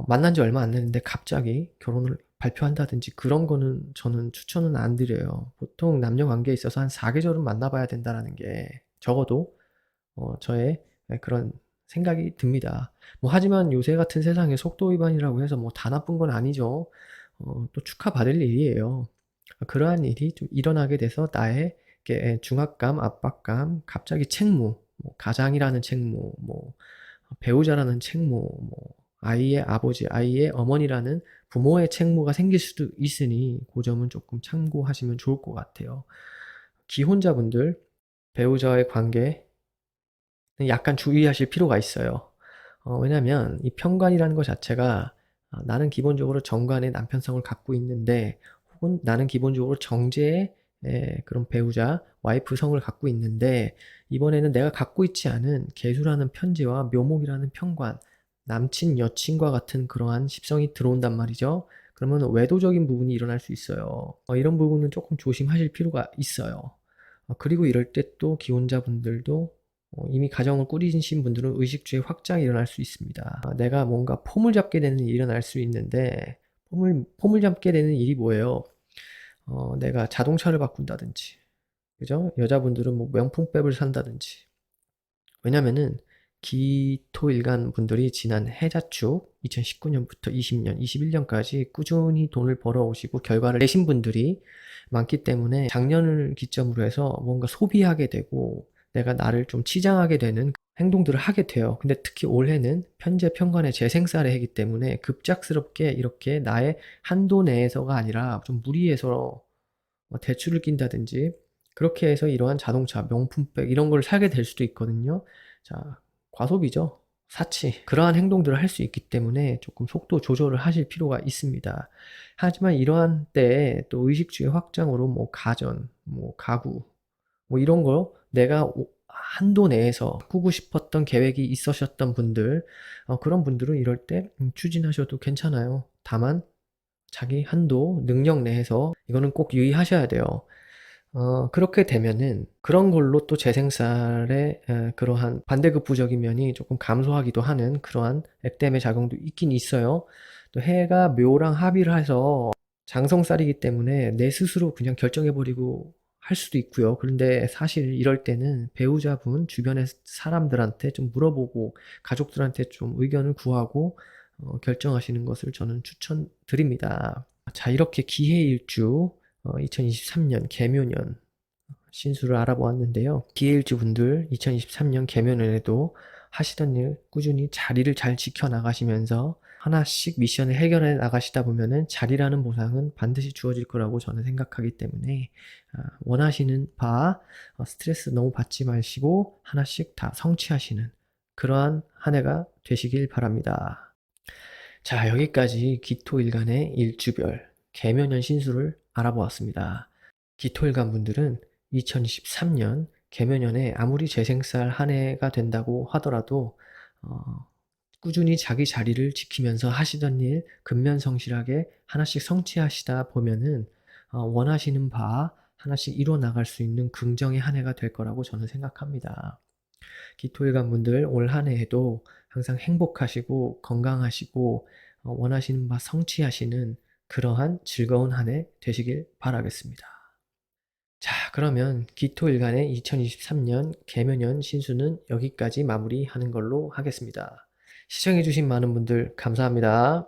만난 지 얼마 안 됐는데 갑자기 결혼을 발표한다든지 그런 거는 저는 추천은 안 드려요. 보통 남녀 관계에 있어서 한 4계절은 만나봐야 된다라는 게 적어도 저의 그런 생각이 듭니다. 뭐 하지만 요새 같은 세상에 속도 위반이라고 해서 뭐 다 나쁜 건 아니죠. 또 축하받을 일이에요. 그러한 일이 좀 일어나게 돼서 나의 중압감, 압박감, 갑자기 책무, 뭐 가장이라는 책무, 뭐 배우자라는 책무, 뭐 아이의 아버지, 아이의 어머니라는 부모의 책무가 생길 수도 있으니 그 점은 조금 참고하시면 좋을 것 같아요. 기혼자분들, 배우자와의 관계 약간 주의하실 필요가 있어요. 왜냐면 이 편관이라는 것 자체가 나는 기본적으로 정관의 남편성을 갖고 있는데, 혹은 나는 기본적으로 정제의 그런 배우자, 와이프 성을 갖고 있는데, 이번에는 내가 갖고 있지 않은 계수라는 편제와 묘목이라는 편관, 남친, 여친과 같은 그러한 십성이 들어온단 말이죠. 그러면 외도적인 부분이 일어날 수 있어요. 이런 부분은 조금 조심하실 필요가 있어요. 그리고 이럴 때 또 기혼자분들도 이미 가정을 꾸리신 분들은 의식주의 확장이 일어날 수 있습니다. 내가 뭔가 폼을 잡게 되는 일이 일어날 수 있는데, 폼을 잡게 되는 일이 뭐예요? 내가 자동차를 바꾼다든지, 그죠? 여자분들은 뭐 명품백을 산다든지. 왜냐면은 기토일간 분들이 지난 해자축 2019년부터 20년, 21년까지 꾸준히 돈을 벌어오시고 결과를 내신 분들이 많기 때문에 작년을 기점으로 해서 뭔가 소비하게 되고 내가 나를 좀 치장하게 되는 행동들을 하게 돼요. 근데 특히 올해는 편제 편관의 재생살의 해이기 때문에 급작스럽게 이렇게 나의 한도 내에서가 아니라 좀 무리해서 대출을 낀다든지 그렇게 해서 이러한 자동차, 명품백 이런 걸 사게 될 수도 있거든요. 자, 과소비죠. 사치. 그러한 행동들을 할 수 있기 때문에 조금 속도 조절을 하실 필요가 있습니다. 하지만 이러한 때에 또 의식주의 확장으로 뭐 가전, 뭐 가구, 뭐 이런 거 내가 한도 내에서 바꾸고 싶었던 계획이 있으셨던 분들, 그런 분들은 이럴 때 추진하셔도 괜찮아요. 다만 자기 한도, 능력 내에서 이거는 꼭 유의하셔야 돼요. 그렇게 되면은 그런 걸로 또 재생살의 그러한 반대급부적인 면이 조금 감소하기도 하는 그러한 액땜의 작용도 있긴 있어요. 또 해가 묘랑 합의를 해서 장성살이기 때문에 내 스스로 그냥 결정해버리고 할 수도 있고요. 그런데 사실 이럴 때는 배우자분, 주변의 사람들한테 좀 물어보고 가족들한테 좀 의견을 구하고 결정하시는 것을 저는 추천드립니다. 자, 이렇게 기해일주 2023년 개묘년 신수를 알아보았는데요. 기해일주 분들 2023년 개묘년에도 하시던 일 꾸준히 자리를 잘 지켜나가시면서 하나씩 미션을 해결해 나가시다 보면은 자리라는 보상은 반드시 주어질 거라고 저는 생각하기 때문에 원하시는 바 스트레스 너무 받지 마시고 하나씩 다 성취하시는 그러한 한 해가 되시길 바랍니다. 자, 여기까지 기토일간의 일주별 개묘년 신수를 알아보았습니다. 기토일간 분들은 2023년 개묘년에 아무리 재생살 한 해가 된다고 하더라도 꾸준히 자기 자리를 지키면서 하시던 일 근면성실하게 하나씩 성취하시다 보면은 원하시는 바 하나씩 이루어 나갈 수 있는 긍정의 한 해가 될 거라고 저는 생각합니다. 기토일간 분들 올 한 해에도 항상 행복하시고 건강하시고 원하시는 바 성취하시는 그러한 즐거운 한 해 되시길 바라겠습니다. 자, 그러면 기토일간의 2023년 개묘년 신수는 여기까지 마무리하는 걸로 하겠습니다. 시청해주신 많은 분들 감사합니다.